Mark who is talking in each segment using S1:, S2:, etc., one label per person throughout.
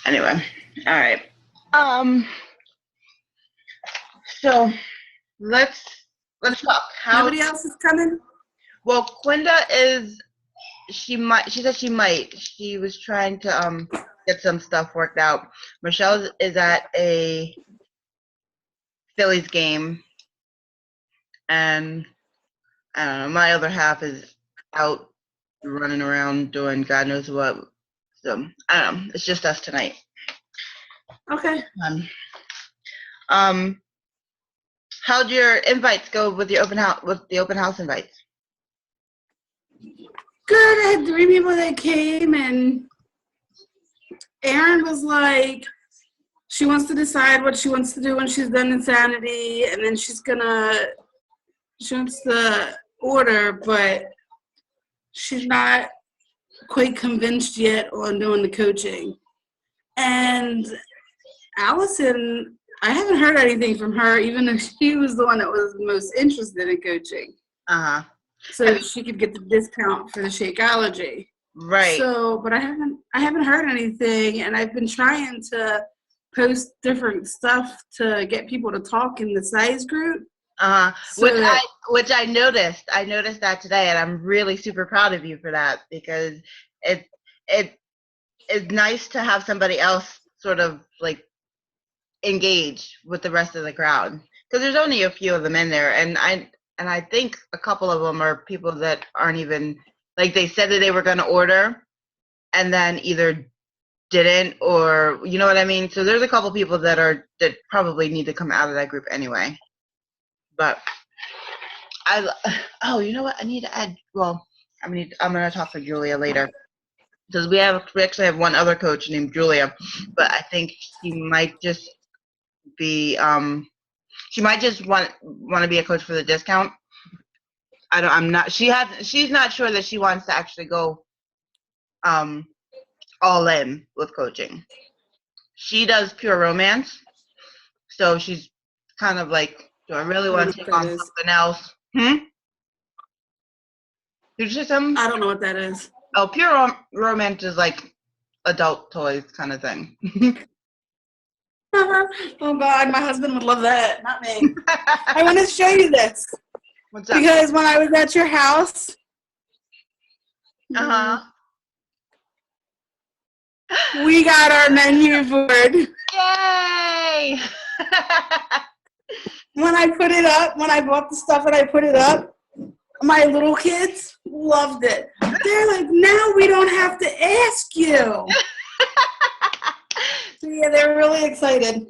S1: Anyway, all right. So let's talk.
S2: Nobody else is coming?
S1: Well, Quinda is. She said she might. She was trying to get some stuff worked out. Michelle is at a Phillies game, and I don't know. My other half is out running around doing God knows what. So I don't know. It's just us tonight.
S2: Okay.
S1: How'd your invites go with your open house invites?
S2: Good. I had 3 people that came, and Erin was like, she wants to decide what she wants to do when she's done Insanity, and then she wants to order, but she's not quite convinced yet on doing the coaching. And Allison, I haven't heard anything from her, even though she was the one that was most interested in coaching. So she could get the discount for the Shakeology.
S1: Right.
S2: So, but I haven't heard anything, and I've been trying to post different stuff to get people to talk in the size group.
S1: Which I noticed. I noticed that today, and I'm really super proud of you for that, because it is nice to have somebody else sort of like engage with the rest of the crowd, because there's only a few of them in there, and I think a couple of them are people that aren't even, like, they said that they were going to order and then either didn't, or you know what I mean. So there's a couple people that probably need to come out of that group anyway. But you know what? I need to add. Well, I'm gonna talk to Julia later, because we actually have one other coach named Julia, but I think she might just be she might just want to be a coach for the discount. She's not sure that she wants to actually go all in with coaching. She does Pure Romance, so she's kind of like, do I really want to take on something else? Did you say something?
S2: I don't know what that is.
S1: Oh, Pure Romance is like adult toys kind of thing.
S2: Oh God, my husband would love that, not me. I want to show you this.
S1: What's up?
S2: Because when I was at your house, we got our menu board.
S1: Yay!
S2: When I put it up, when I bought the stuff and I put it up, my little kids loved it. They're like, now we don't have to ask you. So yeah, they're really excited.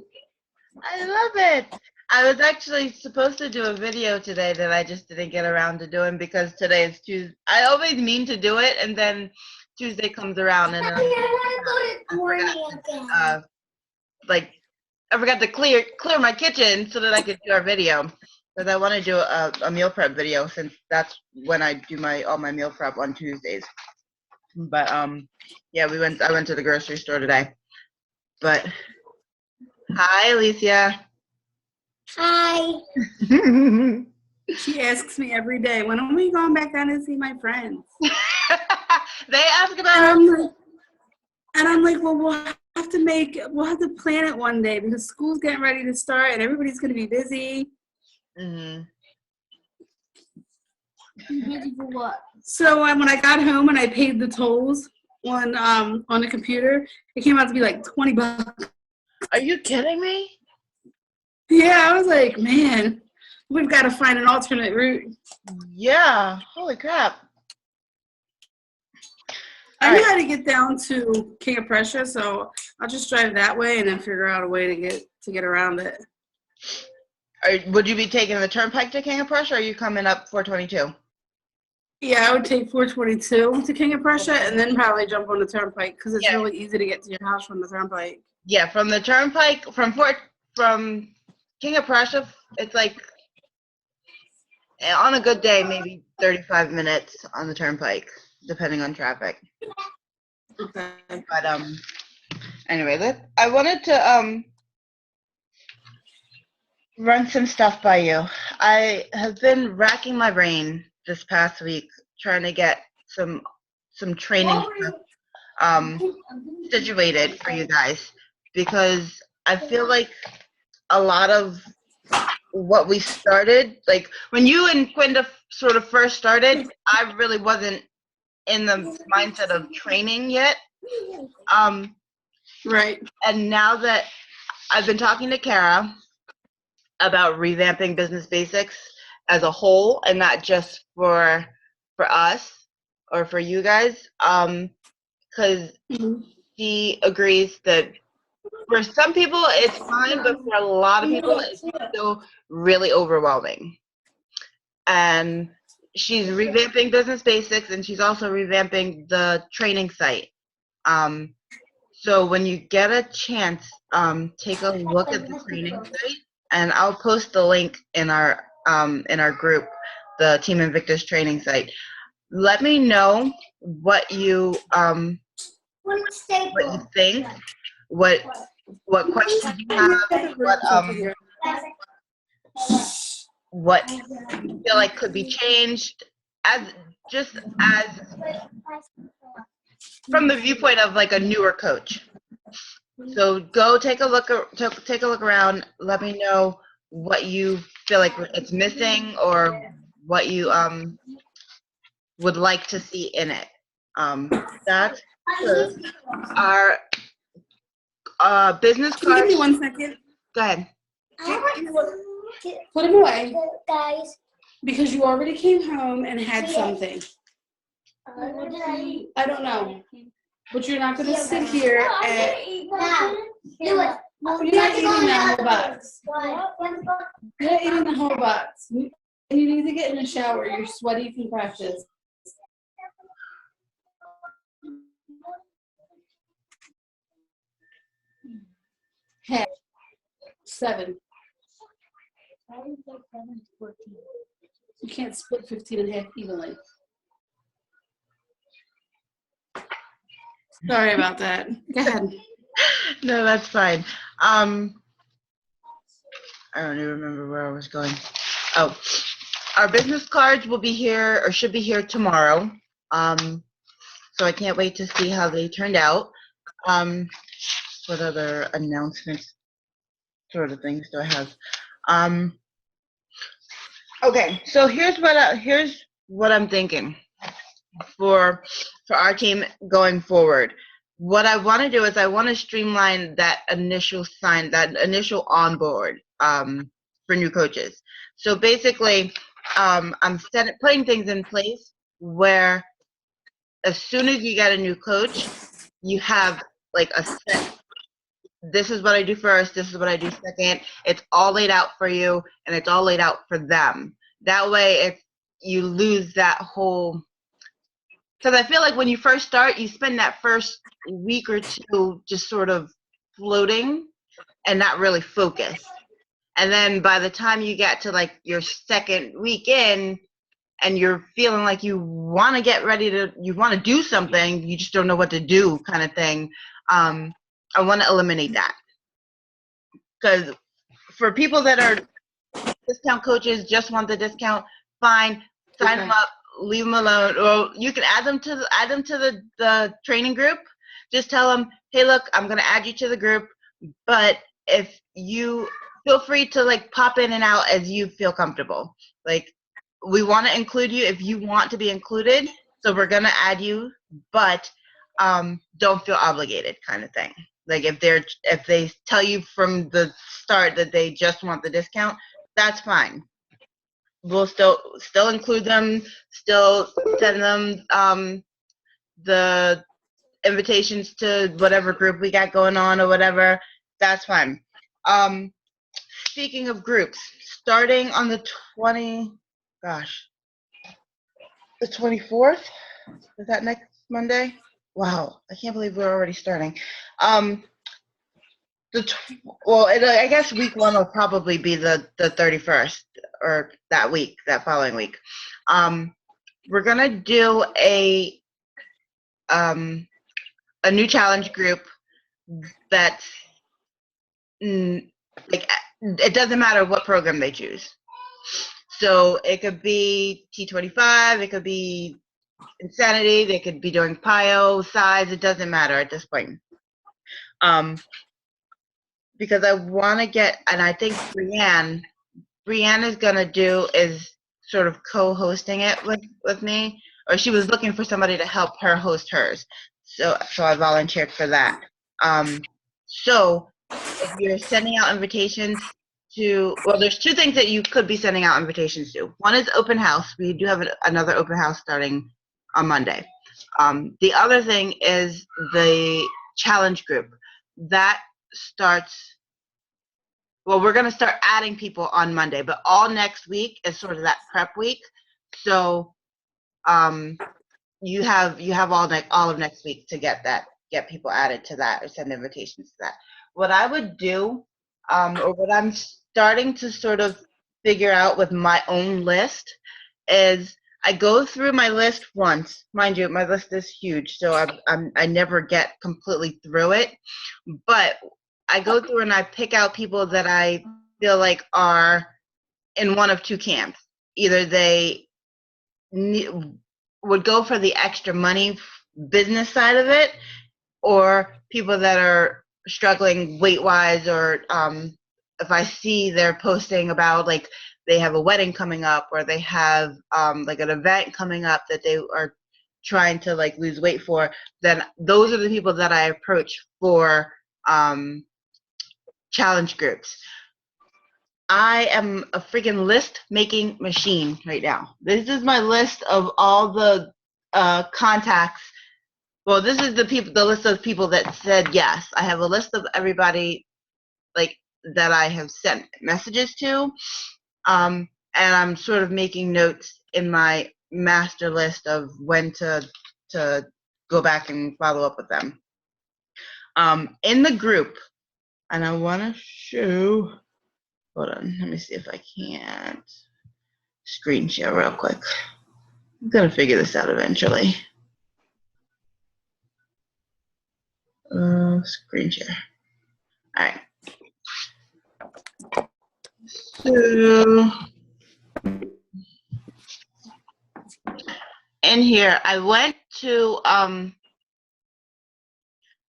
S1: I love it. I was actually supposed to do a video today that I just didn't get around to doing, because today is Tuesday. I always mean to do it, and then Tuesday comes around, and I forgot to clear my kitchen so that I could do our video, because I want to do a meal prep video, since that's when I do all my meal prep on Tuesdays. But yeah, I went to the grocery store today. But hi, Alicia.
S3: Hi.
S2: She asks me every day, when are we going back down to see my friends?
S1: They ask about her.
S2: And I'm like, well, we'll have to plan it one day, because school's getting ready to start and everybody's going to be busy.
S3: Busy for what?
S2: So when I got home and I paid the tolls on the computer, it came out to be like $20.
S1: Are you kidding me?
S2: Yeah, I was like, man, we've got to find an alternate route.
S1: Yeah, holy crap.
S2: I know how to get down to King of Prussia, so I'll just drive that way and then figure out a way to get around it.
S1: Would you be taking the turnpike to King of Prussia, or are you coming up 422?
S2: Yeah, I would take 422 to King of Prussia and then probably jump on the turnpike, because it's really easy to get to your house from the turnpike.
S1: Yeah, from the turnpike, from King of Prussia, it's like, on a good day, maybe 35 minutes on the turnpike, depending on traffic.
S2: Okay.
S1: But anyway, I wanted to run some stuff by you. I have been racking my brain this past week trying to get some training stuff situated for you guys, because I feel like a lot of what we started, like when you and Quinta sort of first started, I really wasn't in the mindset of training yet.
S2: Right.
S1: And now that I've been talking to Kara about revamping Business Basics as a whole and not just for us or for you guys, because she agrees that for some people it's fine, but for a lot of people it's still really overwhelming. And she's revamping Business Basics, and she's also revamping the training site. So when you get a chance, take a look at the training site, and I'll post the link in our group, the Team Invictus training site. Let me know what you think, what questions you have, what you feel like could be changed, as from the viewpoint of like a newer coach. So go take a look around. Let me know what you feel like it's missing, or what you would like to see in it. That's our business cards.
S2: Give me 1 second.
S1: Go ahead.
S2: Put them away, guys, because you already came home and had something. I don't know, but you're not going to sit here and you're not eating that whole box. You're not eating the whole box. You need to get in the shower. You're sweaty from practice. Half. 7. You can't split 15 and a half evenly. Sorry about that. Go ahead.
S1: No, that's fine. I don't even remember where I was going. Oh, our business cards will be here, or should be here tomorrow. So I can't wait to see how they turned out. What other announcements sort of things do I have? Okay, so here's what I'm thinking for our team going forward. What I want to do is I want to streamline that initial onboard for new coaches. So basically, I'm putting things in place where as soon as you get a new coach, you have like a set. This is what I do first. This is what I do second. It's all laid out for you, and it's all laid out for them. That way, if you lose that whole, because I feel like when you first start, you spend that first week or two just sort of floating and not really focused. And then by the time you get to like your second week in, and you're feeling like you want to get ready to, you want to do something, you just don't know what to do, kind of thing. I want to eliminate that, because for people that are discount coaches, just want the discount, fine, sign them up, leave them alone, or you can add them to the training group. Just tell them, hey, look, I'm going to add you to the group, but if you feel free to like pop in and out as you feel comfortable. Like, we want to include you if you want to be included, so we're going to add you, but don't feel obligated, kind of thing. Like if they tell you from the start that they just want the discount, that's fine. We'll still include them, still send them the invitations to whatever group we got going on or whatever. That's fine. Speaking of groups, starting on the 24th? Is that next Monday? Wow, I can't believe we're already starting. I guess week 1 will probably be the 31st, or that following week. We're gonna do a new challenge group that's like, it doesn't matter what program they choose. So it could be T25, it could be Insanity. They could be doing PIO, size. It doesn't matter at this point. Because I want to get, and I think Brianne is going to do is sort of co-hosting it with me, or she was looking for somebody to help her host hers. So I volunteered for that. So if you're sending out invitations well, there's two things that you could be sending out invitations to. One is open house. We do have another open house starting on Monday. The other thing is the challenge group. That starts, well, we're going to start adding people on Monday, but all next week is sort of that prep week. So you have all of next week to get people added to that or send invitations to that. What I would do, or what I'm starting to sort of figure out with my own list, is I go through my list once. Mind you, my list is huge, so I never get completely through it. But I go through and I pick out people that I feel like are in one of two camps. Either they would go for the extra money business side of it, or people that are struggling weight-wise, or if I see they're posting about like they have a wedding coming up, or they have like an event coming up that they are trying to like lose weight for, then those are the people that I approach for challenge groups. I am a freaking list making machine right now. This is my list of all the contacts. Well, this is the list of people that said yes. I have a list of everybody like that I have sent messages to, and I'm sort of making notes in my master list of when to go back and follow up with them. In the group, and I want to show. Hold on, let me see if I can't screen share real quick. I'm gonna figure this out eventually. Screen share. All right. So in here, I went to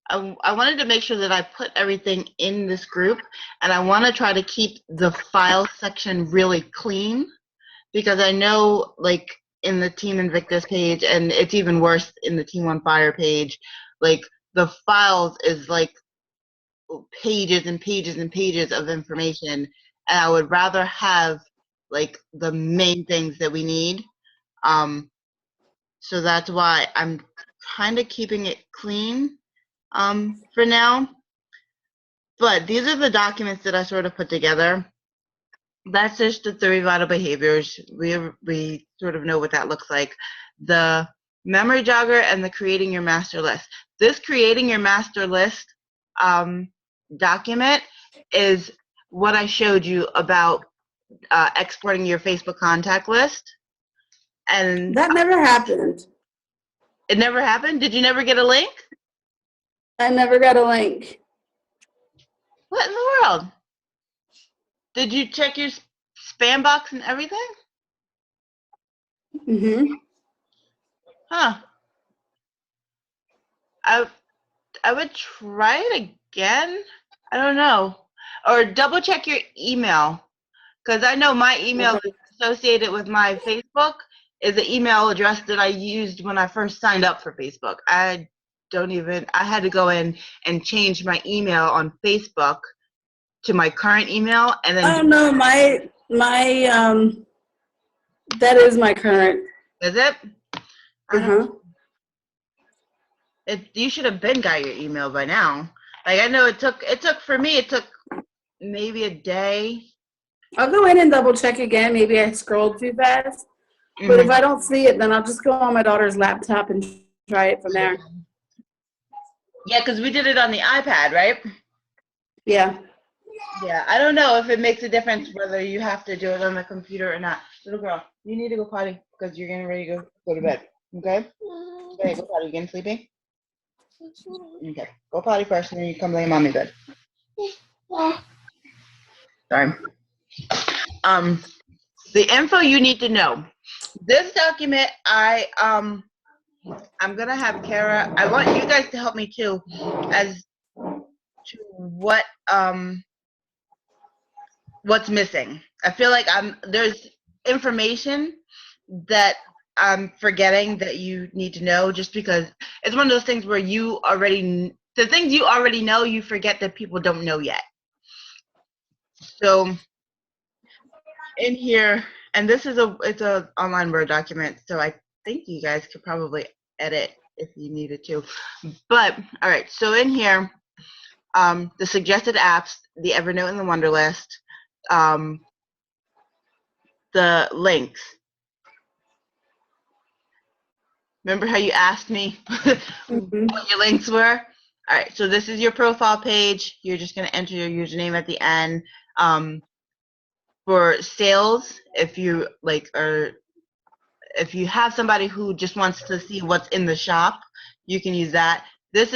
S1: I wanted to make sure that I put everything in this group, and I want to try to keep the file section really clean, because I know like in the Team Invictus page, and it's even worse in the Team on Fire page, like the files is like pages and pages and pages of information, and I would rather have like the main things that we need. So that's why I'm kind of keeping it clean for now. But these are the documents that I sort of put together. That's just the 3 vital behaviors. We sort of know what that looks like. The memory jogger and the creating your master list. This creating your master list document is what I showed you about exporting your Facebook contact list. And
S2: That never happened.
S1: it never happened? Did you never get a link?
S2: I never got a link.
S1: What in the world? Did you check your spam box and everything?
S2: Mm-hmm.
S1: Huh. I would try it again. I don't know. Or double check your email, because I know my email
S2: Okay.
S1: associated with my Facebook is the email address that I used when I first signed up for Facebook. I had to go in and change my email on Facebook to my current email, and then
S2: Oh no, my that is my current.
S1: is it? I don't
S2: Uh-huh.
S1: You should have been got your email by now. Like I know it took for me, it took maybe a day.
S2: I'll go in and double check again. Maybe I scrolled too fast. But if I don't see it, then I'll just go on my daughter's laptop and try it from there.
S1: Yeah, because we did it on the iPad, right?
S2: Yeah.
S1: Yeah, I don't know if it makes a difference whether you have to do it on the computer or not. Little girl, you need to go potty because you're getting ready to go to bed. Okay? Okay, go potty. You getting sleepy? Okay. Go potty first and then you come lay in mommy bed. Sorry. The info you need to know. This document I I'm gonna have Kara. I want you guys to help me too, as to what's missing. I feel like there's information that I'm forgetting that you need to know, just because it's one of those things where the things you already know, you forget that people don't know yet. So in here, and it's a online Word document, so I think you guys could probably edit if you needed to. But all right, so in here, the suggested apps, the Evernote and the Wunderlist, the links. Remember how you asked me
S2: Mhm.
S1: what your links were? All right, so this is your profile page. You're just going to enter your username at the end. For sales, if you if you have somebody who just wants to see what's in the shop, you can use that. This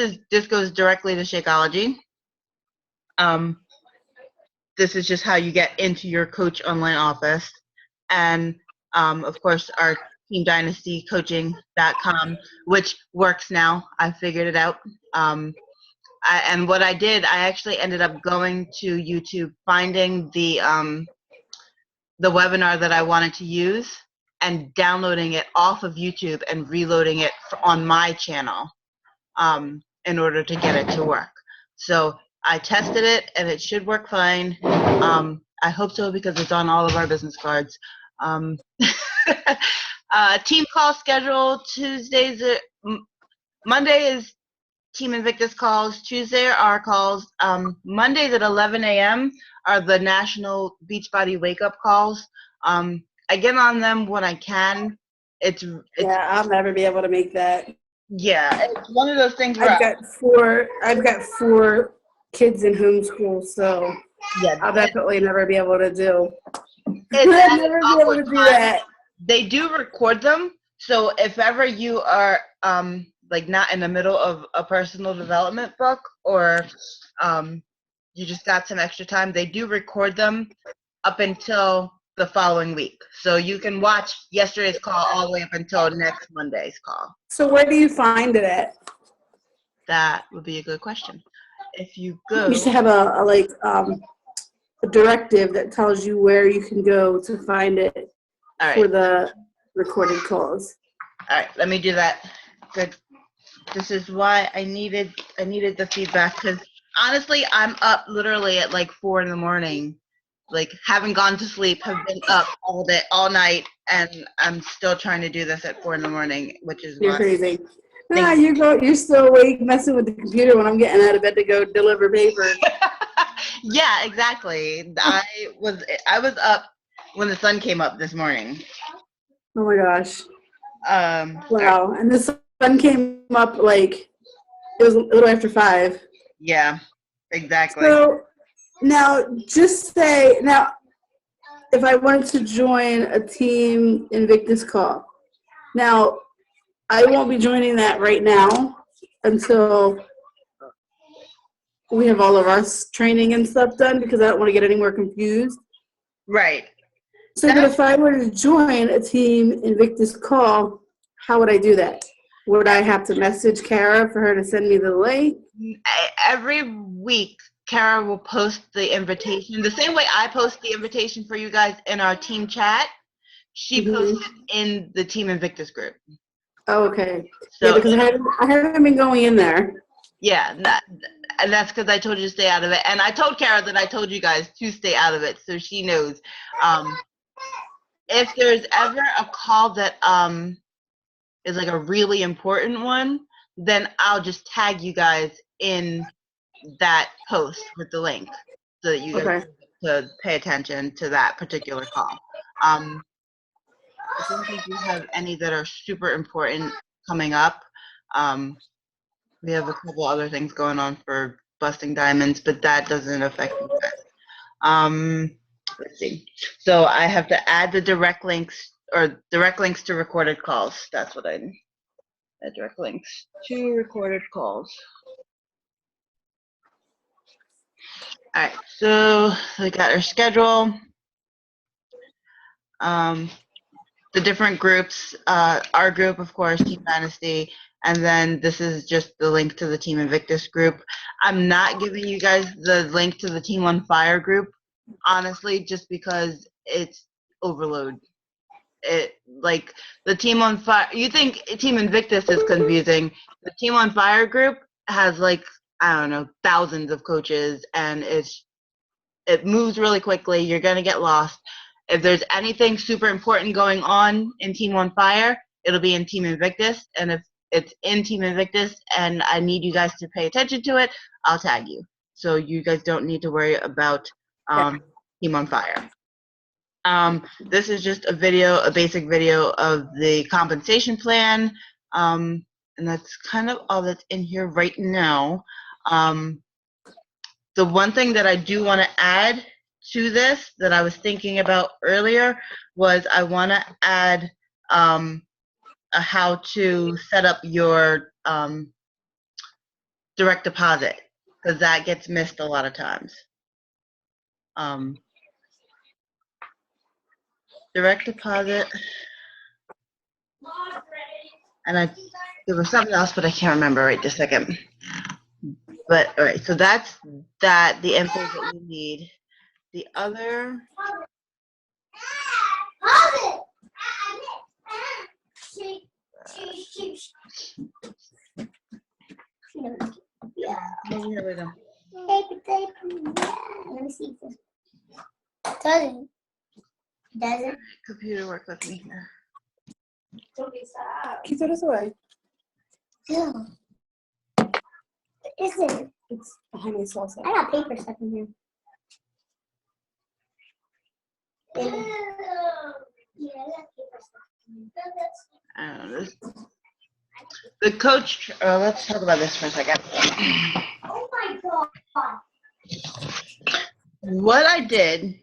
S1: goes directly to Shakeology. This is just how you get into your Coach Online office. And of course, our teamdynastycoaching.com, which works now. I figured it out. And what I did, I actually ended up going to YouTube, finding the webinar that I wanted to use, and downloading it off of YouTube and reloading it on my channel in order to get it to work. So I tested it, and it should work fine. I hope so, because it's on all of our business cards. Team call schedule. Monday is Team Invictus calls. Tuesday are our calls. Mondays at 11 a.m. are the National Beachbody Wake Up calls. I get on them when I can.
S2: Yeah, I'll never be able to make that.
S1: Yeah, it's one of those things where
S2: I've got four kids in homeschool, so
S1: yeah,
S2: I'll definitely never be able to do.
S1: it's
S2: I'll
S1: at
S2: never
S1: an
S2: be able to
S1: awkward
S2: do
S1: time.
S2: that.
S1: They do record them, so if ever you are like not in the middle of a personal development book, or you just got some extra time, they do record them up until the following week. So you can watch yesterday's call all the way up until next Monday's call.
S2: So where do you find it at?
S1: That would be a good question. If you go,
S2: You should have a directive that tells you where you can go to find it
S1: all
S2: for
S1: right,
S2: the recorded calls.
S1: all right, let me do that. Good. This is why I needed the feedback, because honestly, I'm up literally at like 4 a.m. Like, haven't gone to sleep, have been up all night, and I'm still trying to do this at 4 a.m, which is
S2: You're
S1: why.
S2: crazy. You're still awake messing with the computer when I'm getting out of bed to go deliver paper.
S1: Yeah, exactly. I was up when the sun came up this morning.
S2: Oh my gosh.
S1: Wow.
S2: And the sun came up like it was a little after 5.
S1: Yeah, exactly.
S2: So now if I wanted to join a Team Invictus call, now I won't be joining that right now until we have all of our training and stuff done, because I don't want to get any more confused.
S1: Right.
S2: So, but if I were to join a Team Invictus call, how would I do that? Would I have to message Kara for her to send me the link?
S1: Every week, Kara will post the invitation. The same way I post the invitation for you guys in our team chat, she posts it in the Team Invictus group.
S2: Oh, okay.
S1: So,
S2: yeah, because I haven't been going in there.
S1: Yeah, and that's because I told you to stay out of it. And I told Kara that I told you guys to stay out of it, so she knows. If there's ever a call that is like a really important one, then I'll just tag you guys in that post with the link, so that you guys to pay attention to that particular call. I don't think we have any that are super important coming up. We have a couple other things going on for Busting Diamonds, but that doesn't affect you guys. Let's see. So I have to add the direct links to recorded calls. That's what I need. Direct links to recorded calls. All right, so we got our schedule. the different groups. Our group, of course, Team Dynasty, and then this is just the link to the Team Invictus group. I'm not giving you guys the link to the Team on Fire group, honestly, just because it's overload. It like the Team on Fire. You think Team Invictus is confusing? The Team on Fire group has like, I don't know, thousands of coaches, and it moves really quickly. You're gonna get lost. If there's anything super important going on in Team on Fire, it'll be in Team Invictus. And if it's in Team Invictus and I need you guys to pay attention to it, I'll tag you. So you guys don't need to worry about Team on Fire. This is just a basic video of the compensation plan. And that's kind of all that's in here right now. The one thing that I do want to add to this that I was thinking about earlier was I want to add a how to set up your direct deposit, because that gets missed a lot of times. Direct deposit, and there was something else, but I can't remember right this second. But all right, so that's the info that you need. The other.
S3: Yeah.
S1: Here we go.
S3: Let me see this. Doesn't.
S1: Computer, work with me here.
S2: Can you throw this away?
S3: Yeah. Is it?
S2: It's behind the salsa.
S3: I got paper stuck in here. Yeah, I got paper stuck in here.
S1: I don't know. The coach. Let's talk about this for a second.
S3: Oh my god.
S1: What I did,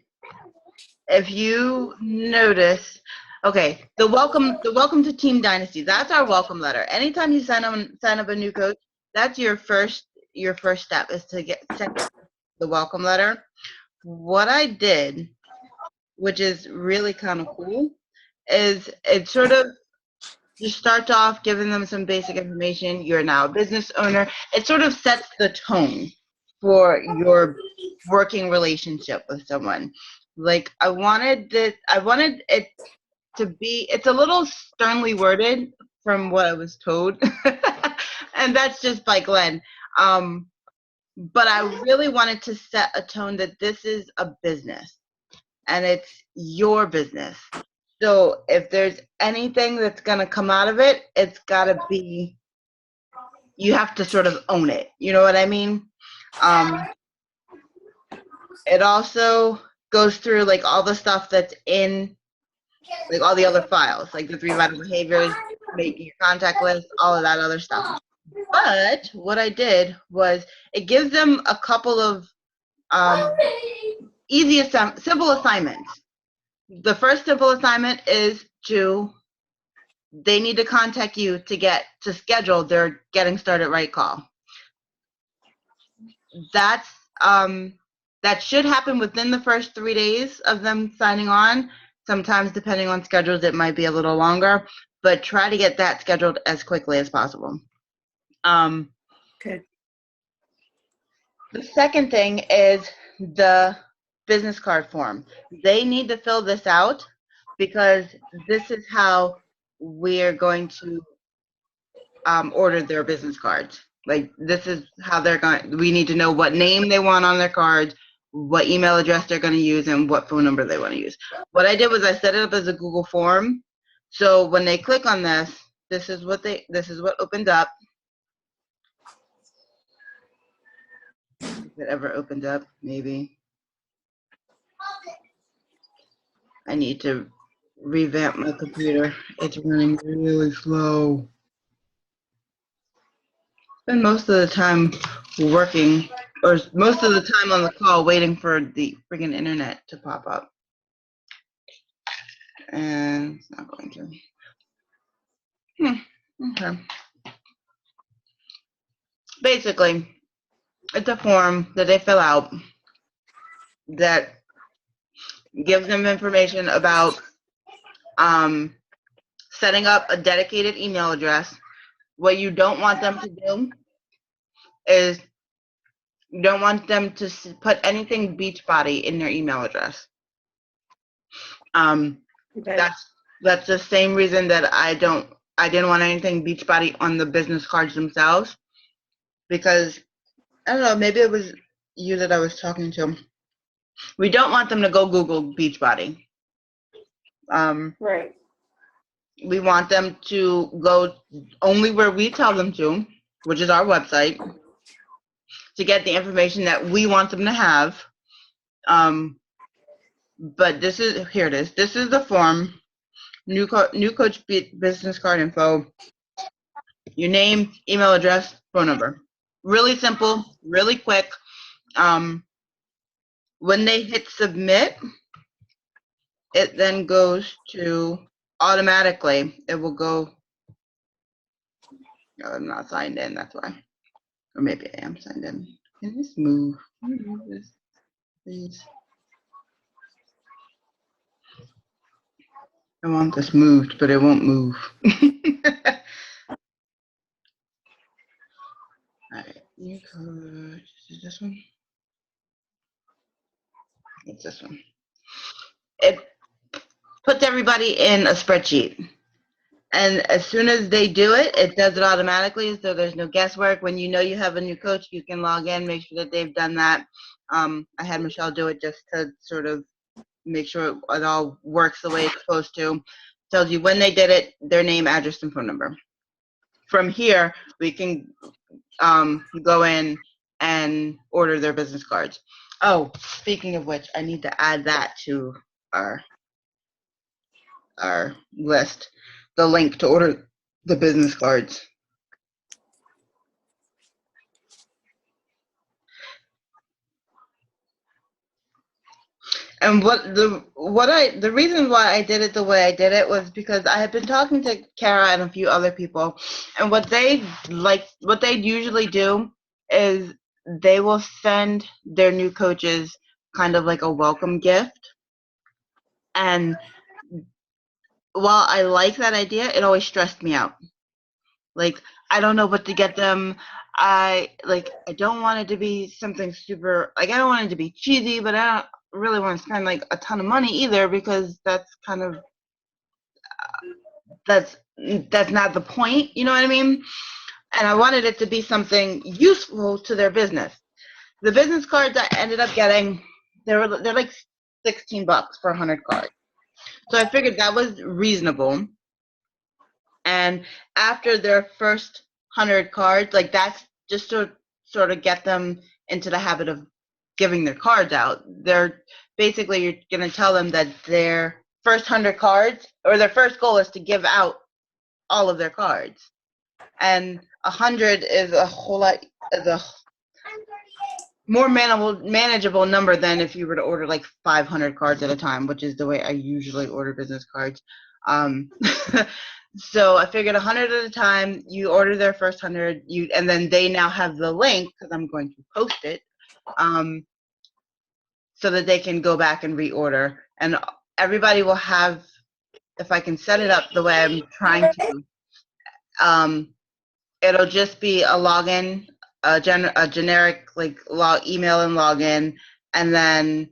S1: if you notice, okay, the welcome to Team Dynasty. That's our welcome letter. Anytime you sign up a new coach, that's your first step is to send the welcome letter. What I did, which is really kind of cool, is it sort of just starts off giving them some basic information. You're now a business owner. It sort of sets the tone for your working relationship with someone. Like I wanted it to be, it's a little sternly worded from what I was told. And that's just by Glenn. But I really wanted to set a tone that this is a business and it's your business. So if there's anything that's going to come out of it, it's got to be, you have to sort of own it. You know what I mean? It also goes through like all the stuff that's in like all the other files, like the 3 vital behaviors, making your contact list, all of that other stuff. But what I did was it gives them a couple of simple assignments. The first simple assignment is they need to contact you to schedule their getting started right call. That should happen within the first 3 days of them signing on. Sometimes, depending on schedules, it might be a little longer, but try to get that scheduled as quickly as possible.
S2: Okay.
S1: The second thing is the business card form. They need to fill this out because this is how we're going to order their business cards. Like this is how we need to know what name they want on their cards, what email address they're going to use, and what phone number they want to use. What I did was I set it up as a Google form. So when they click on this, this is what opens up. If it ever opened up, maybe. I need to revamp my computer. It's running really slow. Spend most of the time working, or most of the time on the call waiting for the friggin' internet to pop up. And it's not going to. Okay. Basically, it's a form that they fill out that gives them information about setting up a dedicated email address. What you don't want them to do is you don't want them to put anything Beachbody in their email address.
S2: Okay.
S1: That's the same reason that I didn't want anything Beachbody on the business cards themselves, because I don't know, maybe it was you that I was talking to. We don't want them to go Google Beachbody.
S2: Right.
S1: We want them to go only where we tell them to, which is our website, to get the information that we want them to have. But here it is. This is the form. New coach business card info. Your name, email address, phone number. Really simple, really quick. When they hit submit, it then goes to automatically. It will go. Oh, I'm not signed in. That's why. Or maybe I am signed in. Can this move? Can you move this, please? I want this moved, but it won't move. Alright, new code. Is this one? It's this one. It puts everybody in a spreadsheet. And as soon as they do it, it does it automatically, so there's no guesswork. When you know you have a new coach, you can log in, make sure that they've done that. I had Michelle do it just to sort of make sure it all works the way it's supposed to. Tells you when they did it, their name, address, and phone number. From here, we can go in and order their business cards. Oh, speaking of which, I need to add that to our list, the link to order the business cards. And the reason why I did it the way I did it was because I had been talking to Kara and a few other people, and what they usually do is they will send their new coaches kind of like a welcome gift. And while I like that idea, it always stressed me out. Like, I don't know what to get them. I don't want it to be something super, like, I don't want it to be cheesy, but I don't really want to spend like a ton of money either, because that's kind of that's not the point, you know what I mean? And I wanted it to be something useful to their business. The business cards I ended up getting, they're like $16 for 100 cards. So I figured that was reasonable. And after their first 100 cards, like, that's just to sort of get them into the habit of giving their cards out. They're basically, you're going to tell them that their first 100 cards, or their first goal, is to give out all of their cards. And 100 is a whole lot, is a more manageable number than if you were to order like 500 cards at a time, which is the way I usually order business cards. So I figured 100 at a time, you order their first 100, and then they now have the link, because I'm going to post it, so that they can go back and reorder. And everybody will have, if I can set it up the way I'm trying to, it'll just be a login, a generic like email and login, and then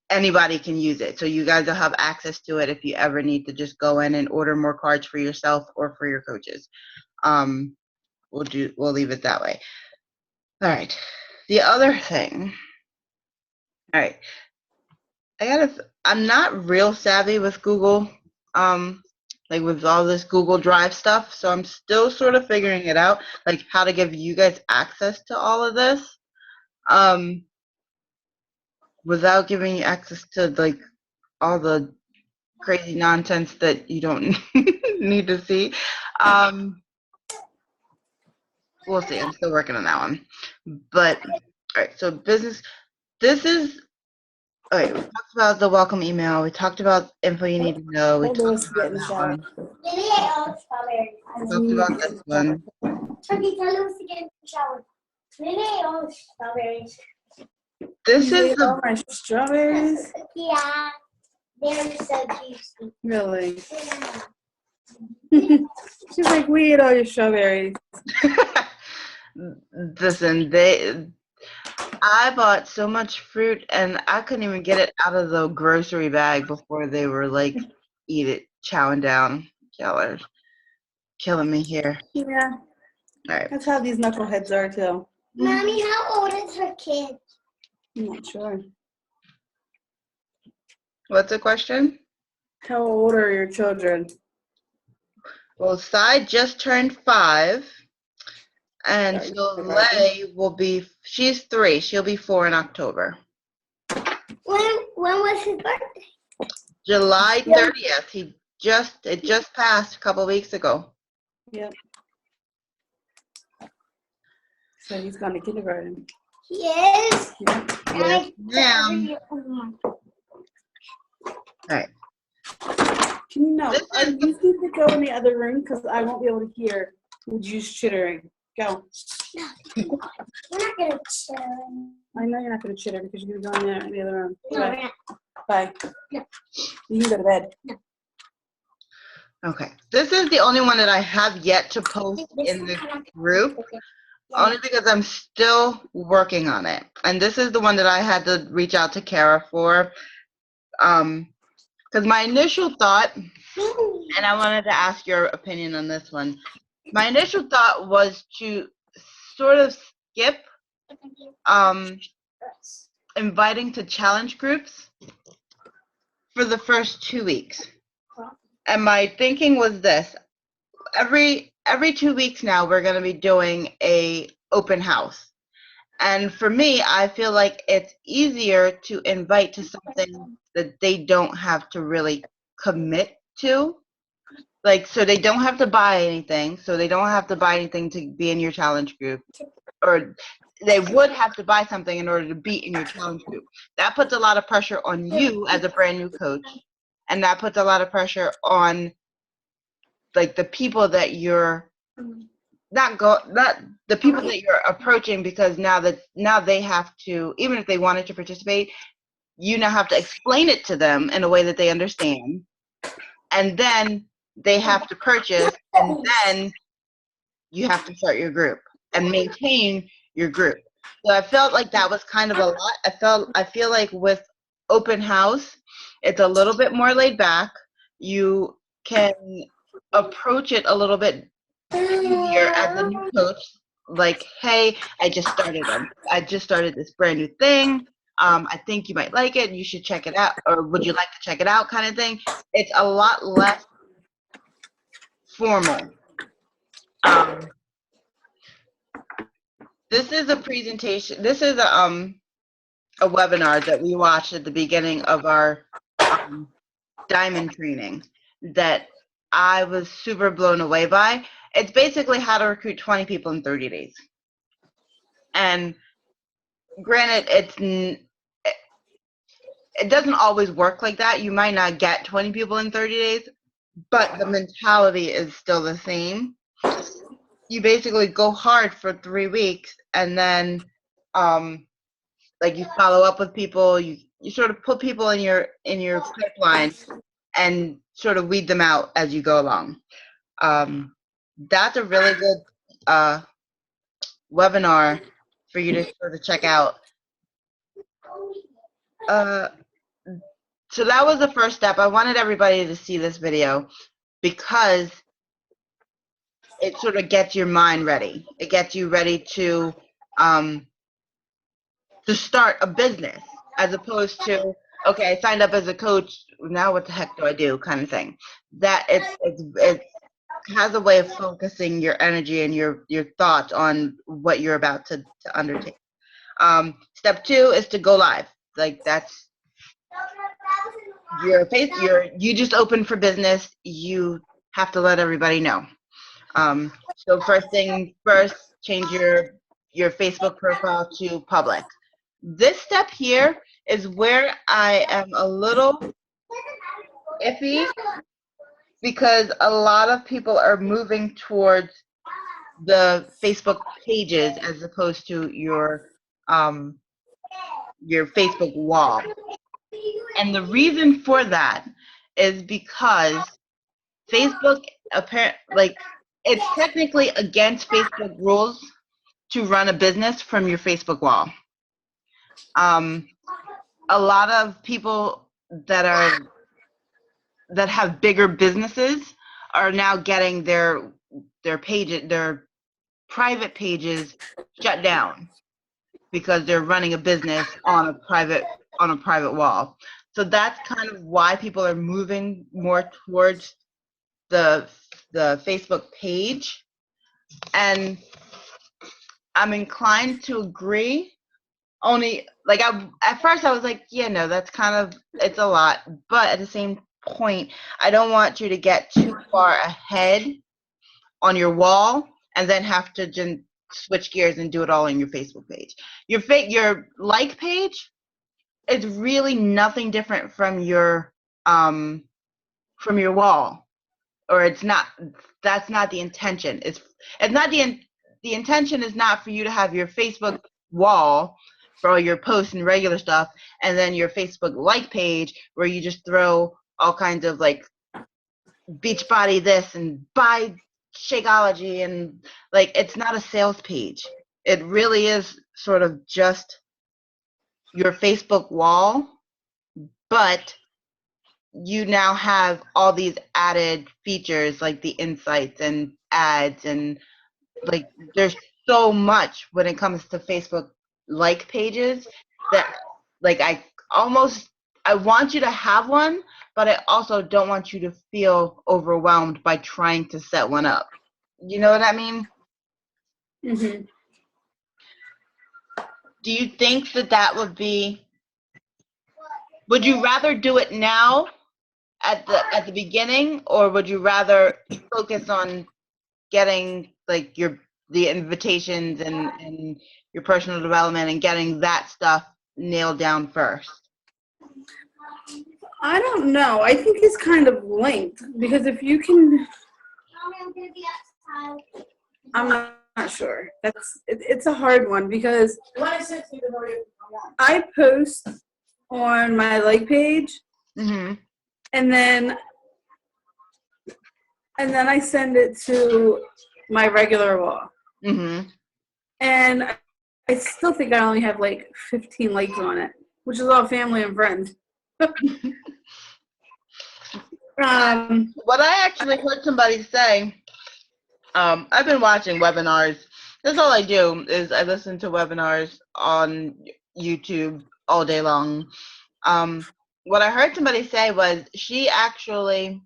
S1: anybody can use it. So you guys will have access to it if you ever need to just go in and order more cards for yourself or for your coaches. We'll leave it that way. All right. The other thing. All right. I'm not real savvy with Google, like with all this Google Drive stuff. So I'm still sort of figuring it out, like how to give you guys access to all of this, without giving you access to like all the crazy nonsense that you don't need to see. We'll see. I'm still working on that one. But all right, so this is. All right, we talked about the welcome email. We talked about info you need to know. We talked about that one.
S3: Lily ate all the strawberries.
S1: We talked about this one.
S3: Turkey, tell Lewis to get in the shower. Lily ate all the strawberries.
S1: This
S2: You
S1: is
S2: ate all
S1: the
S2: my strawberries?
S3: Yeah, they're so juicy.
S2: Really?
S3: Yeah.
S2: She's like, we ate all your strawberries.
S1: Listen, I bought so much fruit and I couldn't even get it out of the grocery bag before they were like, eat it, chowing down. Y'all are killing me here.
S2: Yeah,
S1: All right.
S2: that's how these knuckleheads are too.
S3: Mommy, how old is her kid?
S2: I'm not sure.
S1: What's the question?
S2: How old are your children?
S1: Well, Sai just turned 5, and
S2: Sorry,
S1: Soleil will be, she's 3. She'll be 4 in October.
S3: When was his birthday?
S1: July
S2: Yeah.
S1: 30th. It just passed a couple weeks ago.
S2: Yep. So he's gone to kindergarten.
S3: He is.
S2: Yeah.
S1: Yes, ma'am. All right.
S2: No,
S1: This is
S2: you need to go in the other room because I won't be able to hear you chittering. Go.
S3: We're not gonna chill.
S2: I know you're not going to chitter because you're going to go in there in the other room.
S3: No, we're
S2: Bye.
S3: not.
S2: Bye.
S3: No.
S2: You can go to bed.
S1: Okay. This is the only one that I have yet to post in this group, only because I'm still working on it. And this is the one that I had to reach out to Kara for. Because my initial thought, and I wanted to ask your opinion on this one. My initial thought was to sort of skip inviting to challenge groups for the first 2 weeks. And my thinking was this: every 2 weeks now we're going to be doing a open house. And for me, I feel like it's easier to invite to something that they don't have to really commit to. Like, so they don't have to buy anything. So they don't have to buy anything to be in your challenge group. Or they would have to buy something in order to be in your challenge group. That puts a lot of pressure on you as a brand new coach. And that puts a lot of pressure on, like, the people that you're not the people that you're approaching, because now they have to, even if they wanted to participate, you now have to explain it to them in a way that they understand, and then they have to purchase, and then you have to start your group and maintain your group. So I felt like that was kind of a lot. I feel like with open house, it's a little bit more laid back. You can approach it a little bit easier as a new coach, like, hey, I just started this brand new thing. I think you might like it. You should check it out, or would you like to check it out, kind of thing. It's a lot less formal. This is a presentation. This is a webinar that we watched at the beginning of our diamond training that I was super blown away by. It's basically how to recruit 20 people in 30 days. And granted, it doesn't always work like that. You might not get 20 people in 30 days, but the mentality is still the same. You basically go hard for 3 weeks, and then like, you follow up with people, you sort of put people in your pipeline and sort of weed them out as you go along. That's a really good webinar for you to sort of check out. So that was the first step. I wanted everybody to see this video because it sort of gets your mind ready. It gets you ready to start a business, as opposed to, okay, I signed up as a coach, now what the heck do I do, kind of thing. That it has a way of focusing your energy and your thoughts on what you're about to undertake. Step 2 is to go live. Like, that's you just open for business. You have to let everybody know. So first thing first, change your Facebook profile to public. This step here is where I am a little iffy, because a lot of people are moving towards the Facebook pages as opposed to your Facebook wall. And the reason for that is because Facebook like it's technically against Facebook rules to run a business from your Facebook wall. A lot of people that have bigger businesses are now getting their private pages shut down because they're running a business on a private wall. So that's kind of why people are moving more towards the Facebook page, and I'm inclined to agree. Only like at first I was like, yeah, no, that's kind of, it's a lot, but at the same point, I don't want you to get too far ahead on your wall and then have to just switch gears and do it all on your Facebook page. Your like page is really nothing different from your wall, or it's not. That's not the intention. It's not the intention is not for you to have your Facebook wall for all your posts and regular stuff, and then your Facebook like page where you just throw all kinds of like Beachbody this and buy Shakeology, and like it's not a sales page. It really is sort of just your Facebook wall, but you now have all these added features like the insights and ads, and like there's so much when it comes to Facebook like pages that like I want you to have one, but I also don't want you to feel overwhelmed by trying to set one up. You know what I mean?
S2: Mm-hmm.
S1: Do you think that would you rather do it now at the beginning, or would you rather focus on getting like the invitations and your personal development and getting that stuff nailed down first?
S2: I don't know. I think it's kind of linked because if you can,
S3: Mommy, I'm gonna be outside.
S2: I'm not sure. It's a hard one because I post on my like page,
S1: Mm-hmm.
S2: and then I send it to my regular wall.
S1: Mm-hmm.
S2: And I still think I only have like 15 likes on it, which is all family and friends.
S1: What I actually heard somebody say, I've been watching webinars. That's all I do is I listen to webinars on YouTube all day long. What I heard somebody say was she actually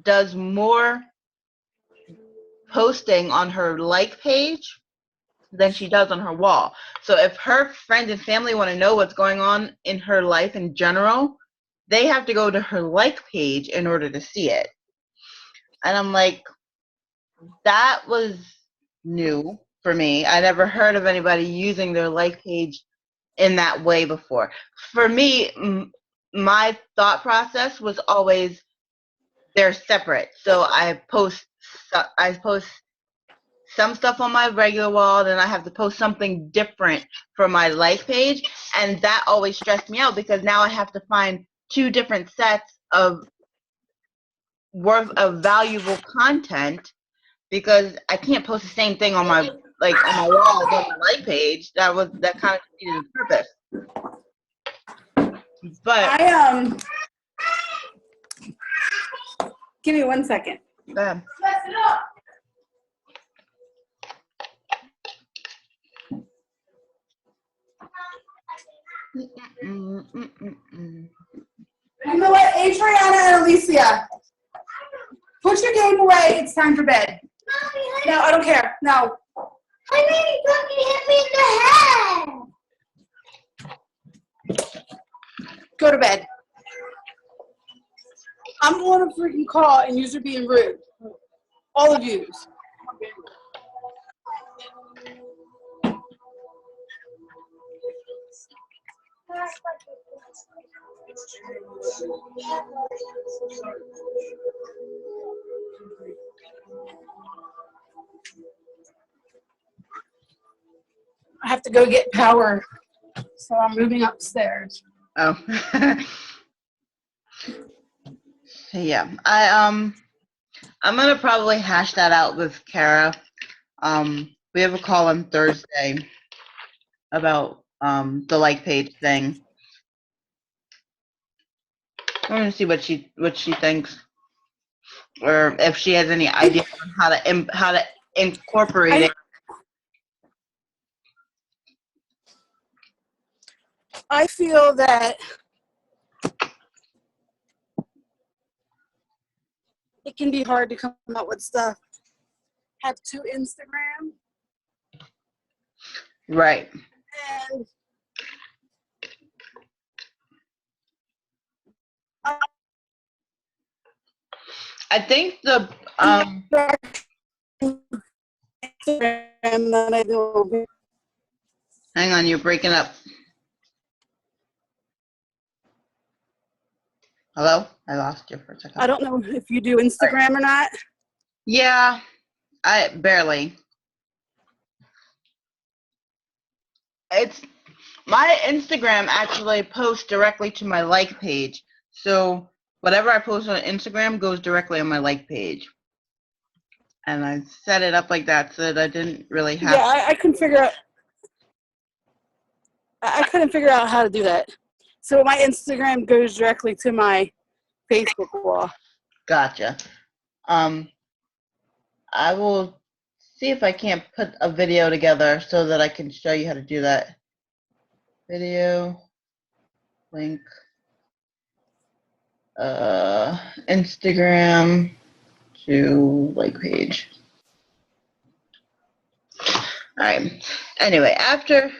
S1: does more posting on her like page than she does on her wall. So if her friends and family want to know what's going on in her life in general, they have to go to her like page in order to see it. And I'm like, that was new for me. I never heard of anybody using their like page in that way before. For me, my thought process was always they're separate. So I post some stuff on my regular wall, then I have to post something different for my like page, and that always stressed me out because now I have to find two different sets of valuable content because I can't post the same thing on my wall on my like page. That kind of defeated the purpose. But
S2: give me 1 second. You know what, Adriana and Alicia, put your game away. It's time for bed.
S3: Mommy,
S2: No, I don't care. No.
S3: honey, don't hit me in the head.
S2: Go to bed. I'm on a freaking call and you're being rude. All of you. I have to go get power, so I'm moving upstairs.
S1: Oh. Yeah. I'm gonna probably hash that out with Kara. We have a call on Thursday about the like page thing. I want to see what she thinks, or if she has any idea on how to incorporate it.
S2: I feel that it can be hard to come up with stuff. Have two Instagram.
S1: Right.
S2: And
S1: I think the
S2: Instagram that I do.
S1: hang on, you're breaking up. Hello? I lost you for a second.
S2: I don't know if you do Instagram or not.
S1: Yeah, I barely. It's my Instagram actually posts directly to my like page. So whatever I post on Instagram goes directly on my like page. And I set it up like that so that I didn't really have
S2: Yeah, I couldn't figure out. I couldn't figure out how to do that. So my Instagram goes directly to my Facebook wall.
S1: Gotcha. I will see if I can't put a video together so that I can show you how to do that. Video, link, Instagram to like page. All right. Anyway, after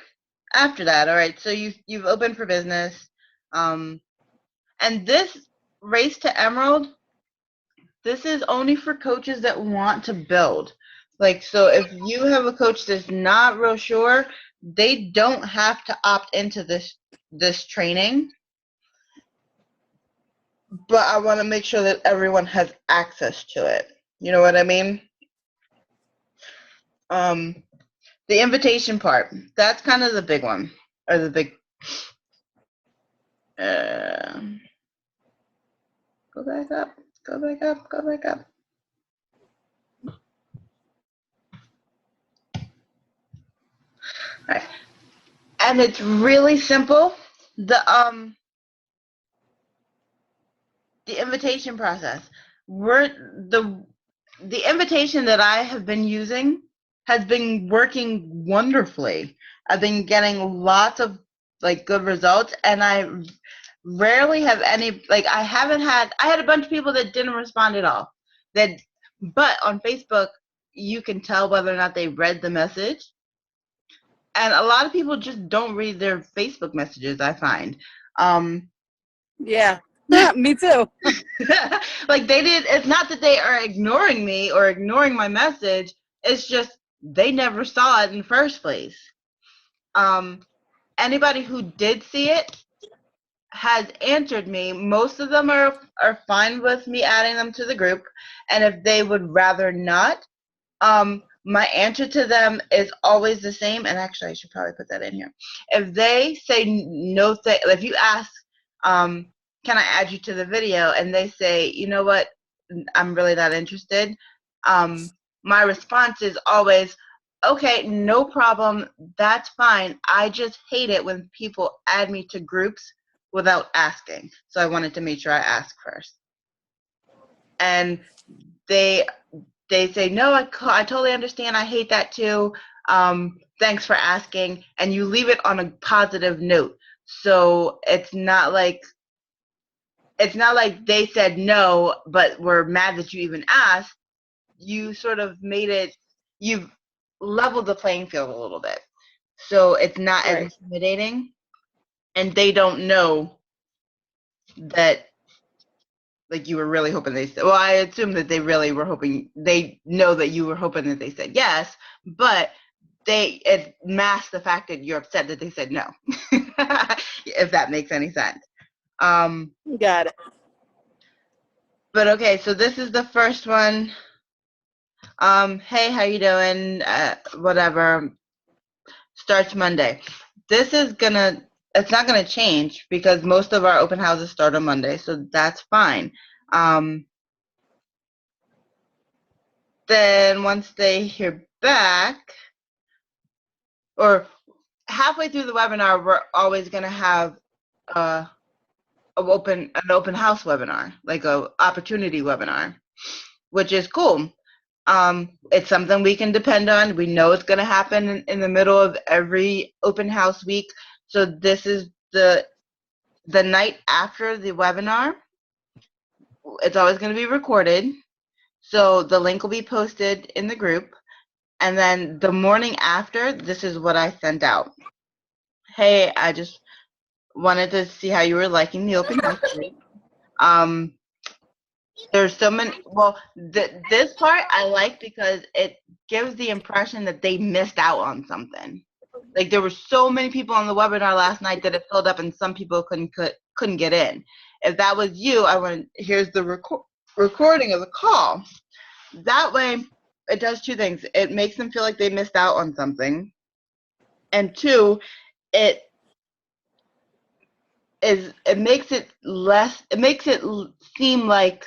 S1: that, all right. So you've opened for business, and this Race to Emerald, this is only for coaches that want to build. Like, so if you have a coach that's not real sure, they don't have to opt into this training. But I want to make sure that everyone has access to it. You know what I mean? The invitation part, that's kind of the big one, or the big. Go back up. Go back up. Go back up. All right. And it's really simple. The invitation process. The invitation that I have been using has been working wonderfully. I've been getting lots of like good results, and I rarely have any like I had a bunch of people that didn't respond at all. But on Facebook you can tell whether or not they read the message. And a lot of people just don't read their Facebook messages, I find.
S2: Yeah, me too.
S1: Like it's not that they are ignoring me or ignoring my message. It's just they never saw it in the first place. Anybody who did see it has answered me. Most of them are fine with me adding them to the group. And if they would rather not, my answer to them is always the same. And actually, I should probably put that in here. If they say no, if you ask, can I add you to the video? And they say, you know what, I'm really not interested. My response is always, okay, no problem. That's fine. I just hate it when people add me to groups without asking. So I wanted to make sure I ask first. And they say, no, I totally understand. I hate that too. Thanks for asking. And you leave it on a positive note. So it's not like they said no, but were mad that you even asked. You sort of you've leveled the playing field a little bit. So it's not as intimidating. And they don't know that like you were really hoping they said, well, I assume that they really were hoping, they know that you were hoping that they said yes, but it masks the fact that you're upset that they said no, if that makes any sense.
S2: Got it.
S1: But okay, so this is the first one. Hey, how you doing? Whatever. Starts Monday. This is it's not gonna change because most of our open houses start on Monday, so that's fine. then once they hear back, or halfway through the webinar, we're always going to have an open house webinar, like a opportunity webinar, which is cool. It's something we can depend on. We know it's going to happen in the middle of every open house week. So this is the night after the webinar. It's always going to be recorded. So the link will be posted in the group. And then the morning after, this is what I sent out. Hey, I just wanted to see how you were liking the open house group. There's so many, well, this part I like because it gives the impression that they missed out on something. Like there were so many people on the webinar last night that it filled up and some people couldn't get in. If that was you, here's the recording of the call. That way, it does two things. It makes them feel like they missed out on something. And two, it makes it seem like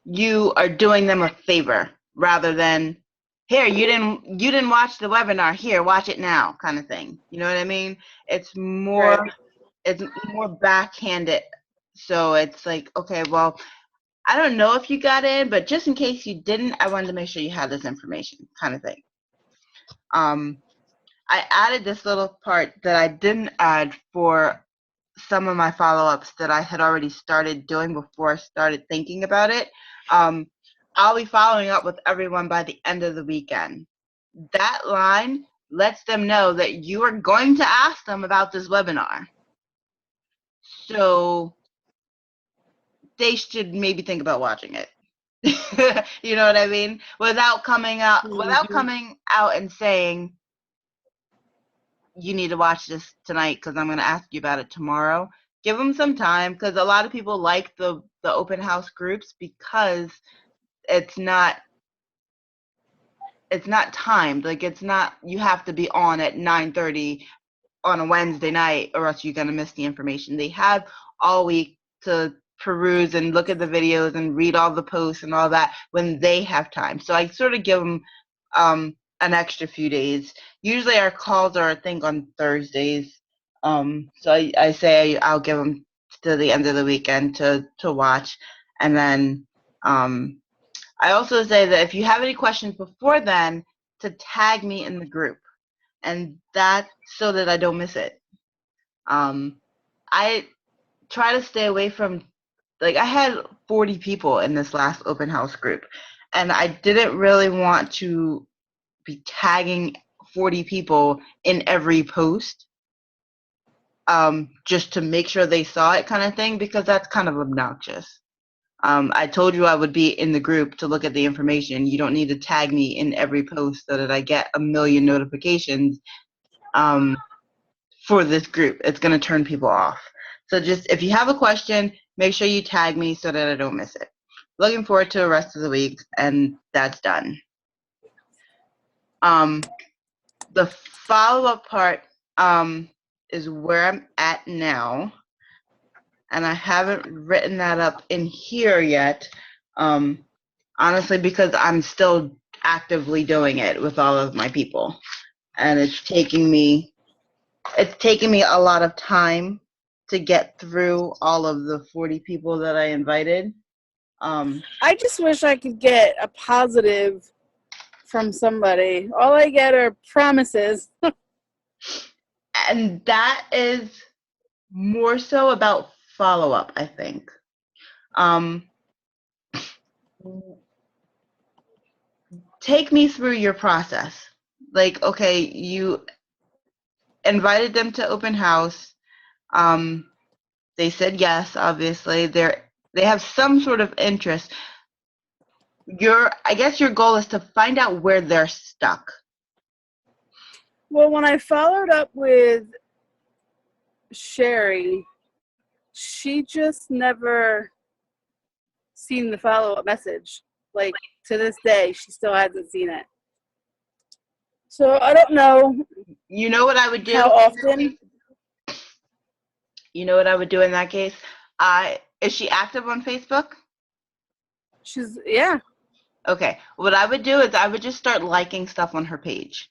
S1: you are doing them a favor rather than, here, you didn't watch the webinar, here, watch it now, kind of thing. You know what I mean? It's more backhanded. So it's like, okay, well, I don't know if you got in, but just in case you didn't, I wanted to make sure you had this information, kind of thing. I added this little part that I didn't add for some of my follow-ups that I had already started doing before I started thinking about it. I'll be following up with everyone by the end of the weekend. That line lets them know that you are going to ask them about this webinar. So they should maybe think about watching it. You know what I mean? Without coming out and saying, you need to watch this tonight because I'm going to ask you about it tomorrow. Give them some time, because a lot of people like the open house groups because it's not timed. Like it's not, you have to be on at 9:30 on a Wednesday night or else you're going to miss the information. They have all week to peruse and look at the videos and read all the posts and all that when they have time. So I sort of give them an extra few days. Usually our calls are, I think, on Thursdays. So I say I'll give them to the end of the weekend to watch. And then I also say that if you have any questions before then, to tag me in the group. And that's so that I don't miss it. I try to stay away from, like, I had 40 people in this last open house group, and I didn't really want to be tagging 40 people in every post just to make sure they saw it, kind of thing, because that's kind of obnoxious. I told you I would be in the group to look at the information. You don't need to tag me in every post so that I get a million notifications for this group. It's going to turn people off. So just, if you have a question, make sure you tag me so that I don't miss it. Looking forward to the rest of the week, and that's done. The follow-up part is where I'm at now, and I haven't written that up in here yet, honestly, because I'm still actively doing it with all of my people, and it's taking me a lot of time to get through all of the 40 people that I invited.
S2: I just wish I could get a positive from somebody. All I get are promises.
S1: And that is more so about follow-up, I think. Take me through your process. Like, okay, you invited them to open house. They said yes, obviously. They have some sort of interest. I guess your goal is to find out where they're stuck.
S2: Well, when I followed up with Sherry, she just never seen the follow-up message. Like, to this day, she still hasn't seen it. So I don't know.
S1: You know what I would do?
S2: How often?
S1: You know what I would do in that case? Is she active on Facebook?
S2: Yeah.
S1: Okay. What I would do is I would just start liking stuff on her page.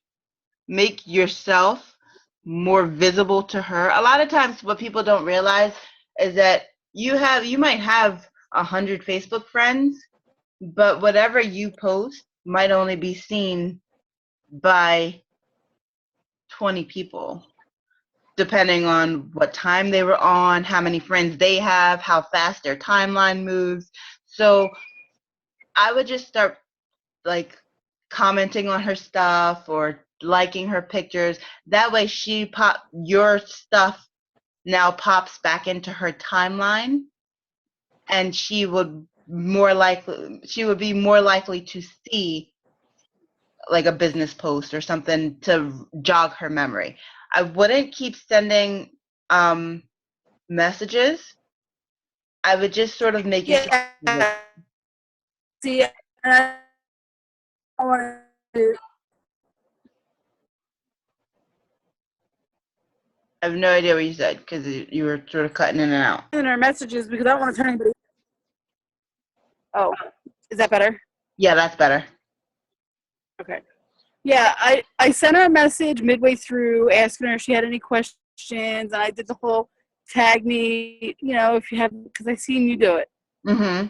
S1: Make yourself more visible to her. A lot of times what people don't realize is that you might have 100 Facebook friends, but whatever you post might only be seen by 20 people, depending on what time they were on, how many friends they have, how fast their timeline moves. So I would just start like commenting on her stuff or liking her pictures. That way your stuff now pops back into her timeline, and she would be more likely to see like a business post or something to jog her memory. I wouldn't keep sending messages. I would just sort of make yourself.
S2: Yeah. See, I want to.
S1: I have no idea what you said because you were sort of cutting in and out.
S2: In our messages because I don't want to turn anybody. Oh, is that better?
S1: Yeah, that's better.
S2: Okay. Yeah, I sent her a message midway through asking her if she had any questions, and I did the whole tag me, if you have, because I seen you do it.
S1: Mm-hmm.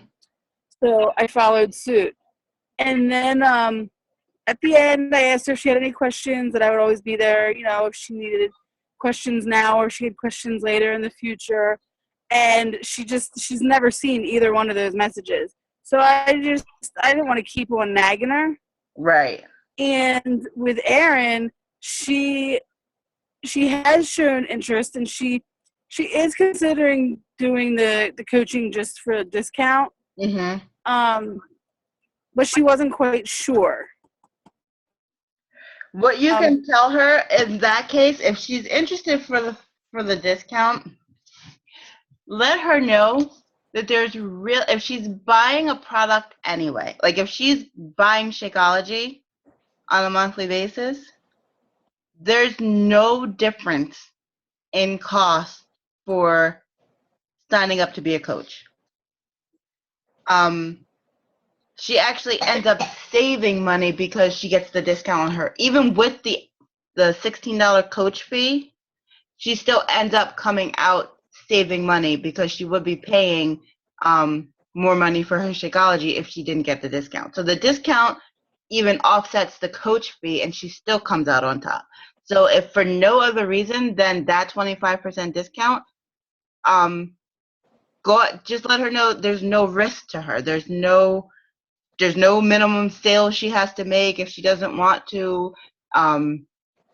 S2: So I followed suit. And then at the end, I asked her if she had any questions, that I would always be there, if she needed questions now or if she had questions later in the future. And she's never seen either one of those messages. So I didn't want to keep on nagging her.
S1: Right.
S2: And with Erin, she has shown interest, and she is considering doing the coaching just for a discount.
S1: Mm-hmm.
S2: But she wasn't quite sure.
S1: What you can tell her in that case, if she's interested for the discount, let her know that if she's buying a product anyway, like if she's buying Shakeology on a monthly basis, there's no difference in cost for signing up to be a coach. She actually ends up saving money because she gets the discount on her. Even with the $16 coach fee, she still ends up coming out saving money because she would be paying more money for her Shakeology if she didn't get the discount. So the discount even offsets the coach fee, and she still comes out on top. So if for no other reason than that 25% discount, just let her know there's no risk to her. There's no minimum sale she has to make if she doesn't want to.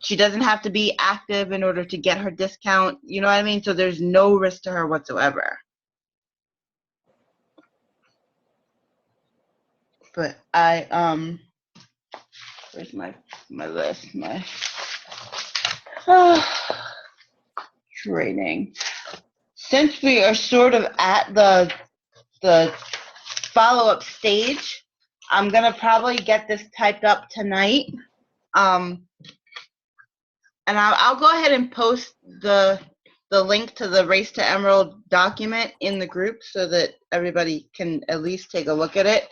S1: She doesn't have to be active in order to get her discount. You know what I mean? So there's no risk to her whatsoever. But where's my list? My training. Since we are sort of at the follow-up stage, I'm gonna probably get this typed up tonight. And I'll go ahead and post the link to the Race to Emerald document in the group so that everybody can at least take a look at it.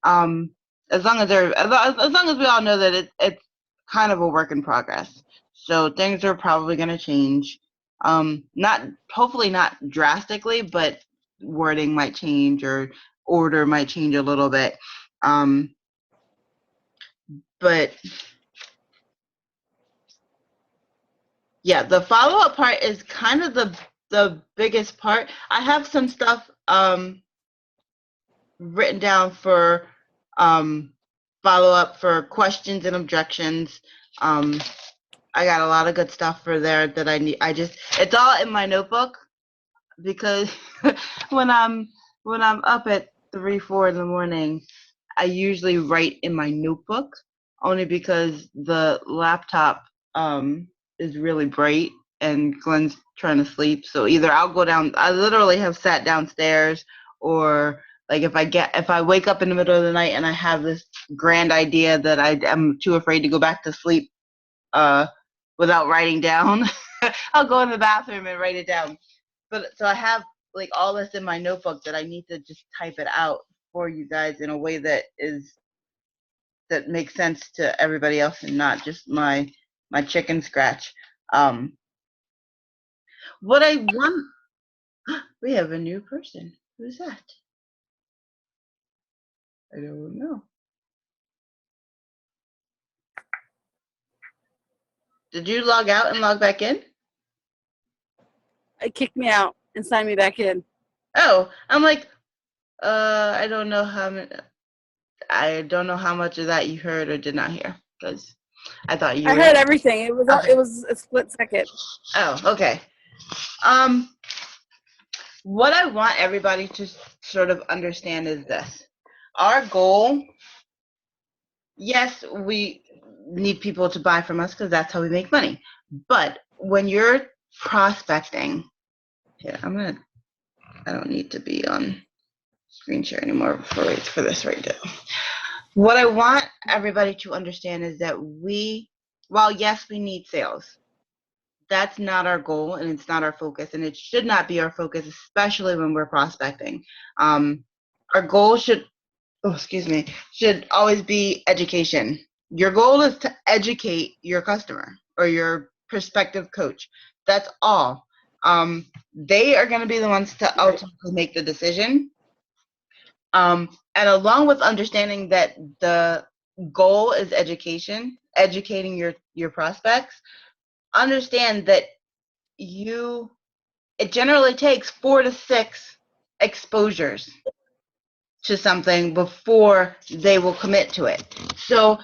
S1: As long as we all know that it's kind of a work in progress. So things are probably going to change. Hopefully not drastically, but wording might change or order might change a little bit. But yeah, the follow-up part is kind of the biggest part. I have some stuff written down for follow-up for questions and objections. I got a lot of good stuff for there that I need. It's all in my notebook because when I'm up at 3-4 in the morning, I usually write in my notebook only because the laptop is really bright and Glenn's trying to sleep. So either I'll go down, I literally have sat downstairs, or like if I wake up in the middle of the night and I have this grand idea that I'm too afraid to go back to sleep without writing down, I'll go in the bathroom and write it down. But so I have like all this in my notebook that I need to just type it out for you guys in a way that is that makes sense to everybody else and not just my chicken scratch. What I want, we have a new person. Who's that? I don't know. Did you log out and log back in?
S4: It kicked me out and signed me back in.
S1: Oh, I'm like, I don't know how much of that you heard or did not hear, because I thought you
S4: I
S1: were.
S4: heard everything. It was
S1: Okay.
S4: it was a split second.
S1: Oh, okay. What I want everybody to sort of understand is this. Our goal, yes, we need people to buy from us because that's how we make money. But when you're prospecting, here, I don't need to be on screen share anymore for this right now. What I want everybody to understand is that while yes, we need sales, that's not our goal and it's not our focus, and it should not be our focus, especially when we're prospecting. Our goal should always be education. Your goal is to educate your customer or your prospective coach. That's all. They are going to be the ones to ultimately make the decision. And along with understanding that the goal is education, educating your prospects, understand that it generally takes 4 to 6 exposures to something before they will commit to it. So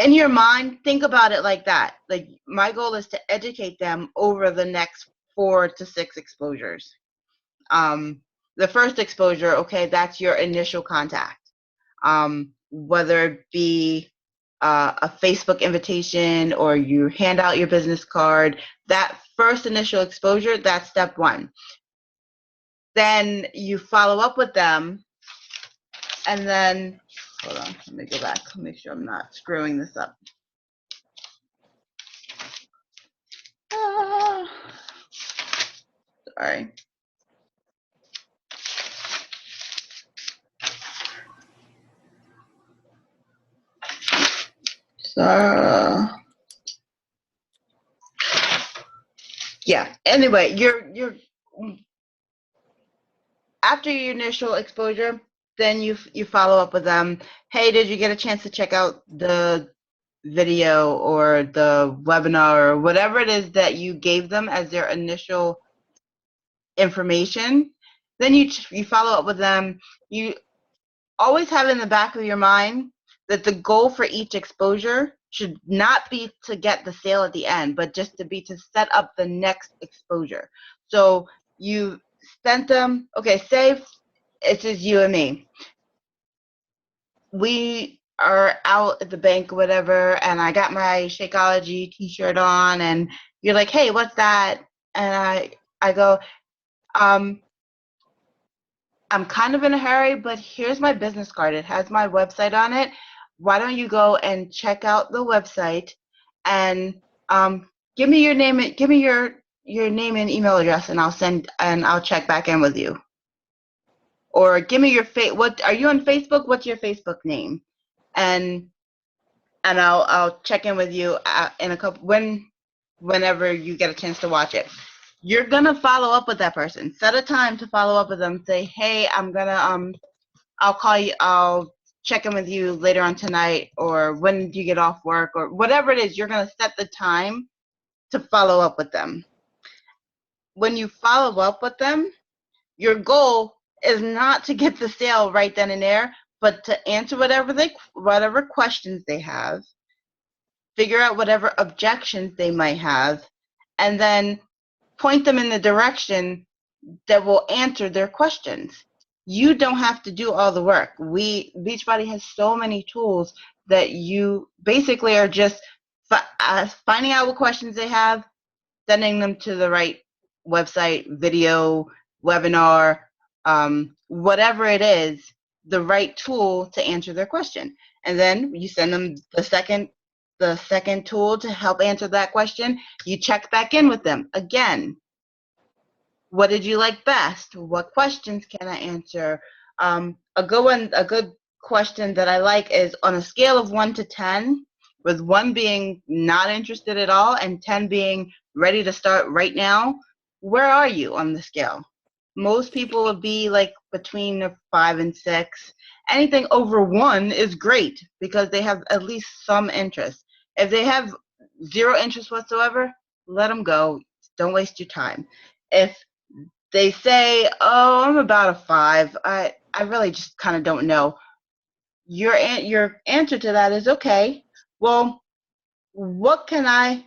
S1: in your mind, think about it like that. Like, my goal is to educate them over the next 4 to 6 exposures. The first exposure, okay, that's your initial contact. Whether it be a Facebook invitation or you hand out your business card, that first initial exposure, that's step 1. Then you follow up with them, and then, hold on, let me go back, make sure I'm not screwing this up. Sorry. So, yeah, anyway, you're after your initial exposure, then you follow up with them. Hey, did you get a chance to check out the video or the webinar or whatever it is that you gave them as their initial information? Then you follow up with them. You always have in the back of your mind that the goal for each exposure should not be to get the sale at the end, but just to set up the next exposure. So you sent them, okay, say it's just you and me. We are out at the bank or whatever, and I got my Shakeology t-shirt on, and you're like, hey, what's that? And I go, I'm kind of in a hurry, but here's my business card. It has my website on it. Why don't you go and check out the website and give me your name, give me your name and email address, and I'll check back in with you. Or give me your what are you on Facebook? What's your Facebook name? And I'll check in with you in a couple whenever you get a chance to watch it. You're gonna follow up with that person. Set a time to follow up with them. Say, hey, I'm gonna I'll call you. I'll check in with you later on tonight, or when do you get off work, or whatever it is. You're gonna set the time to follow up with them. When you follow up with them, your goal is not to get the sale right then and there, but to answer whatever questions they have, figure out whatever objections they might have, and then point them in the direction that will answer their questions. You don't have to do all the work. Beachbody has so many tools that you basically are just finding out what questions they have, sending them to the right website, video, webinar, whatever it is, the right tool to answer their question. And then you send them the second tool to help answer that question. You check back in with them again. What did you like best? What questions can I answer? A good question that I like is on a scale of 1 to 10, with 1 being not interested at all and 10 being ready to start right now, where are you on the scale? Most people would be like between a 5 and 6. Anything over 1 is great because they have at least some interest. If they have 0 interest whatsoever, let them go. Don't waste your time. If they say, "Oh, I'm about a 5. I really just kind of don't know." Your answer to that is, "Okay. Well, what can I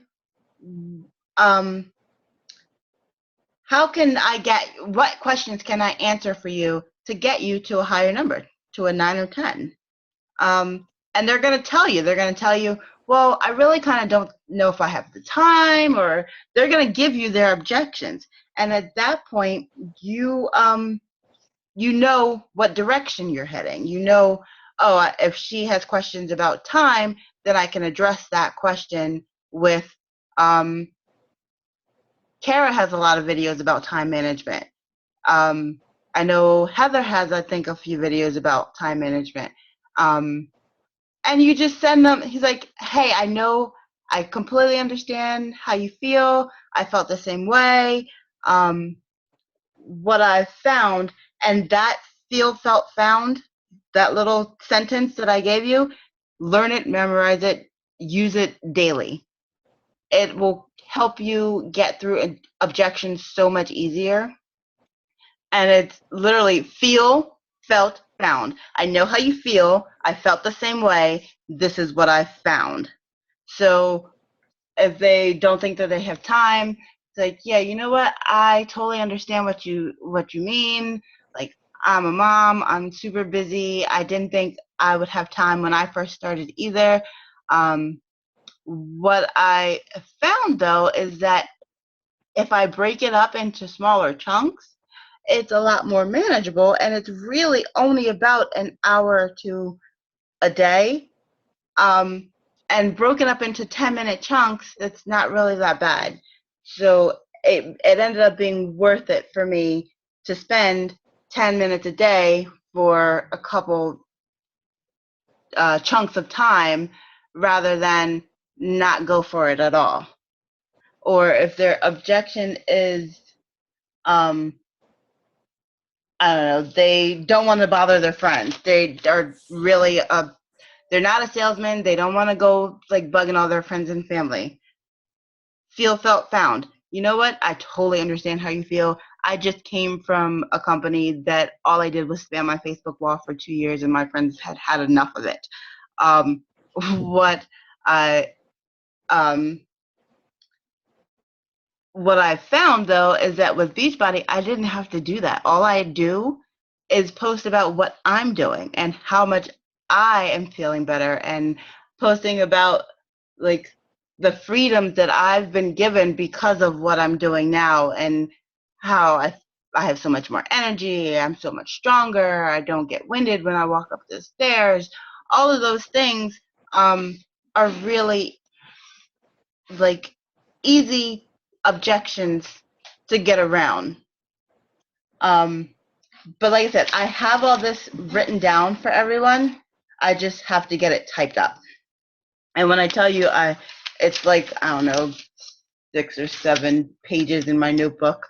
S1: um how can I get what questions can I answer for you to get you to a higher number, to a 9 or 10?" And they're going to tell you. They're going to tell you, "Well, I really kind of don't know if I have the time," or they're going to give you their objections. And at that point, you know what direction you're heading. You know, oh, if she has questions about time, then I can address that question with Kara has a lot of videos about time management. I know Heather has, I think, a few videos about time management. And you just send them, he's like, "Hey, I know, I completely understand how you feel. I felt the same way. What I found," and that feel, felt, found, that little sentence that I gave you, learn it, memorize it, use it daily. It will help you get through objections so much easier. And it's literally feel, felt, found. I know how you feel. I felt the same way. This is what I found. So if they don't think that they have time, it's like, "Yeah, you know what? I totally understand what you mean. Like, I'm a mom. I'm super busy. I didn't think I would have time when I first started either." What I found, though, is that if I break it up into smaller chunks, it's a lot more manageable, and it's really only about an hour or 2 a day. And broken up into 10-minute chunks, it's not really that bad. So it ended up being worth it for me to spend 10 minutes a day for a couple chunks of time rather than not go for it at all. Or if their objection is, I don't know, they don't want to bother their friends. They are really they're not a salesman. They don't want to go like bugging all their friends and family. Feel, felt, found. You know what? I totally understand how you feel. I just came from a company that all I did was spam my Facebook wall for 2 years, and my friends had had enough of it. What I what I found, though, is that with Beachbody, I didn't have to do that. All I do is post about what I'm doing and how much I am feeling better, and posting about like the freedoms that I've been given because of what I'm doing now, and how I have so much more energy, I'm so much stronger, I don't get winded when I walk up the stairs. All of those things are really like easy objections to get around. But like I said, I have all this written down for everyone. I just have to get it typed up. And when I tell you, it's like, I don't know, 6 or 7 pages in my notebook.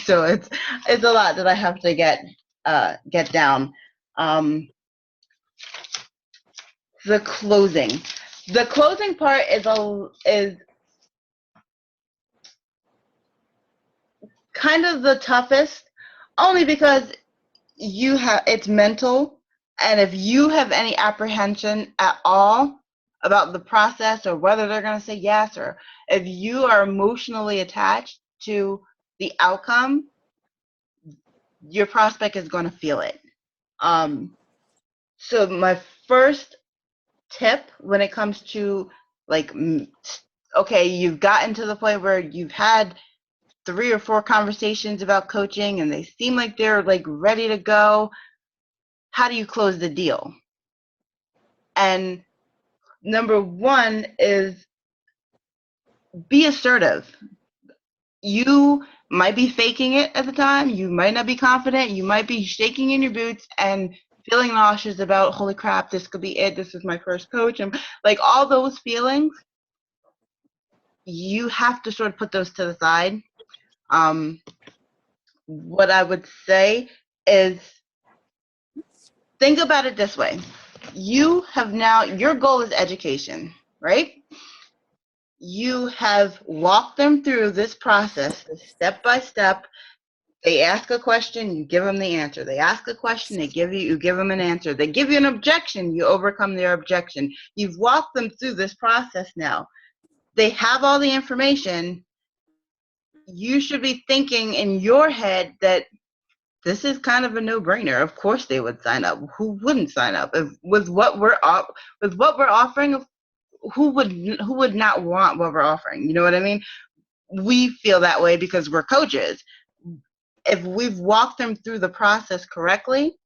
S1: So it's a lot that I have to get down. The closing part is kind of the toughest, only because it's mental, and if you have any apprehension at all about the process or whether they're going to say yes, or if you are emotionally attached to the outcome, your prospect is going to feel it. So my first tip when it comes to like, okay, you've gotten to the point where you've had 3 or 4 conversations about coaching and they seem like they're like ready to go. How do you close the deal? And number 1 is be assertive. You might be faking it at the time. You might not be confident. You might be shaking in your boots, and feeling nauseous about, holy crap, this could be it. This is my first coach. And like all those feelings, you have to sort of put those to the side. What I would say is think about it this way. You have now, your goal is education, right? You have walked them through this process, step by step. They ask a question, you give them the answer. They ask a question, you give them an answer. They give you an objection, you overcome their objection. You've walked them through this process now. They have all the information. You should be thinking in your head that this is kind of a no-brainer. Of course they would sign up. Who wouldn't sign up? With what we're offering, who would not want what we're offering? You know what I mean? We feel that way because we're coaches. If we've walked them through the process correctly,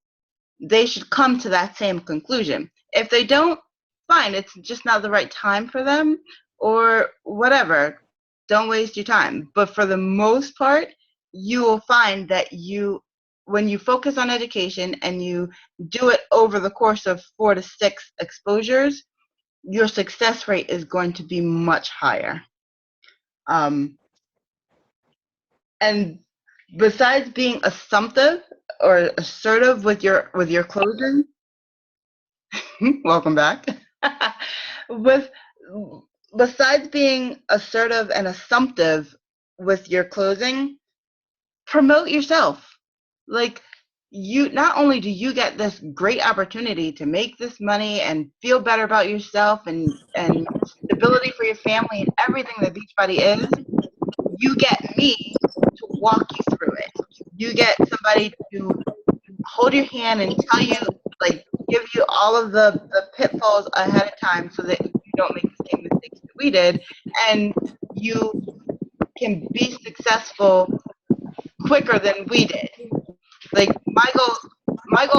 S1: they should come to that same conclusion. If they don't, fine, it's just not the right time for them or whatever. Don't waste your time. But for the most part, you will find that when you focus on education and you do it over the course of 4 to 6 exposures, your success rate is going to be much higher. And besides being assumptive or assertive with your closing, welcome back. Besides being assertive and assumptive with your closing, promote yourself. Like, you, not only do you get this great opportunity to make this money and feel better about yourself and stability for your family and everything that Beachbody is, you get me to walk you through it. You get somebody to hold your hand and tell you, like, give you all of the pitfalls ahead of time so that you don't make the same mistakes that we did, and you can be successful quicker than we did. Like, my goal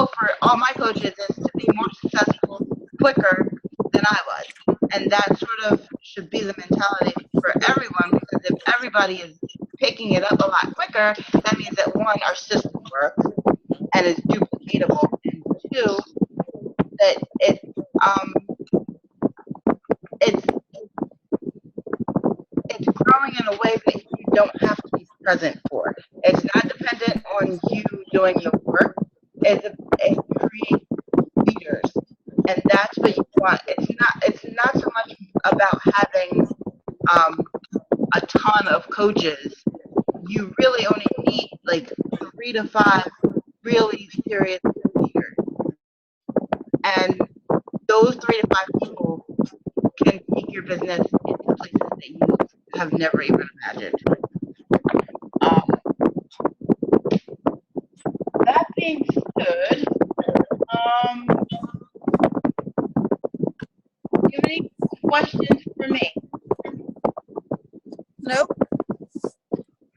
S1: for all my coaches is to be more successful quicker than I was. And that sort of should be the mentality for everyone, because if everybody is picking it up a lot quicker, that means that, one, our system works and is duplicatable, and two, that it's growing in a way that you don't have to be present for. It's not dependent on you doing the work. It creates leaders, and that's what you want. It's not so much about having a ton of coaches. You really only need like 3 to 5 really serious leaders, and those 3 to 5 people can take your business into places that you have never even imagined. That being said, do you have any questions for me?
S4: Nope.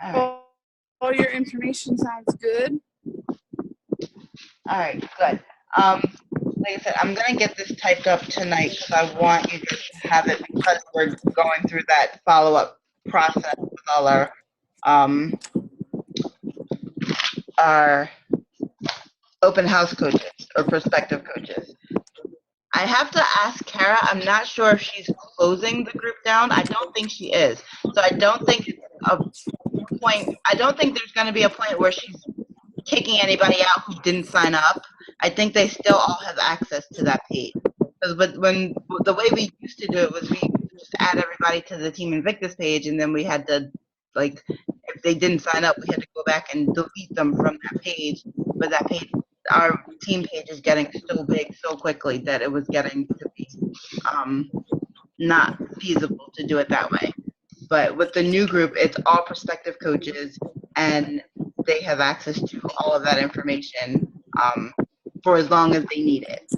S1: All right.
S4: All your information sounds good.
S1: All right, good. Like I said, I'm gonna get this typed up tonight because I want you guys to have it, because we're going through that follow-up process with all our open house coaches or prospective coaches. I have to ask Kara. I'm not sure if she's closing the group down. I don't think she is. So I don't think it's a point. I don't think there's going to be a point where she's kicking anybody out who didn't sign up. I think they still all have access to that page. Because when the way we used to do it was we just add everybody to the Team Invictus page, and then we had to, like, if they didn't sign up, we had to go back and delete them from that page. But that page, our team page, is getting so big so quickly that it was getting to be not feasible to do it that way. But with the new group, it's all prospective coaches, and they have access to all of that information for as long as they need it.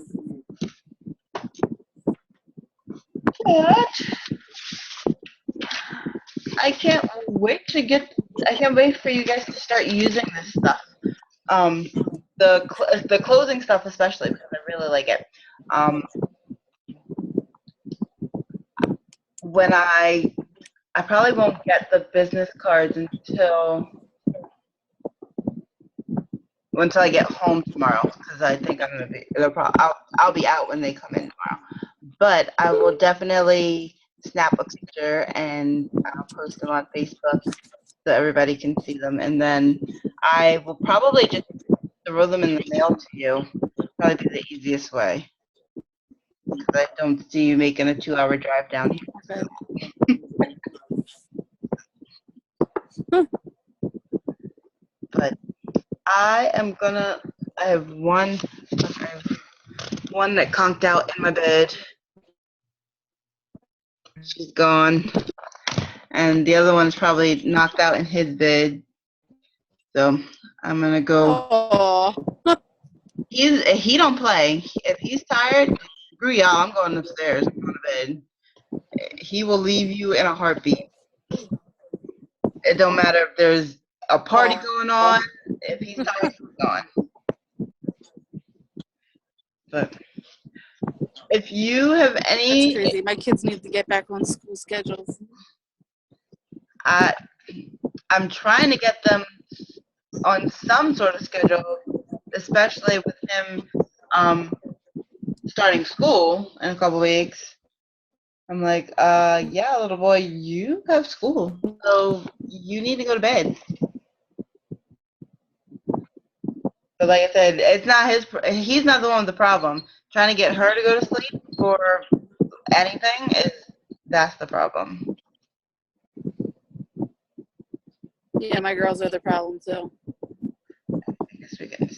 S1: But I can't wait for you guys to start using this stuff. The closing stuff especially, because I really like it. When I probably won't get the business cards until until I get home tomorrow, because I think I'm gonna be. I'll be out when they come in tomorrow. But I will definitely snap a picture and post them on Facebook so everybody can see them. And then I will probably just throw them in the mail to you. Probably be the easiest way. Because I don't see you making a 2-hour drive down here.
S4: Okay.
S1: But I have one that conked out in my bed. She's gone. And the other one's probably knocked out in his bed. So I'm gonna go.
S4: Oh,
S1: He don't play. If he's tired, screw y'all. I'm going upstairs. I'm going to bed. He will leave you in a heartbeat. It don't matter if there's a party going on. If he's tired, he's gone. But if you have
S4: that's
S1: any,
S4: crazy. My kids need to get back on school schedules.
S1: I'm trying to get them on some sort of schedule, especially with him starting school in a couple weeks. I'm like, yeah, little boy, you have school, so you need to go to bed. But like I said, it's not he's not the one with the problem. Trying to get her to go to sleep for anything that's the problem.
S4: Yeah, my girls are the problem too.
S1: I guess we can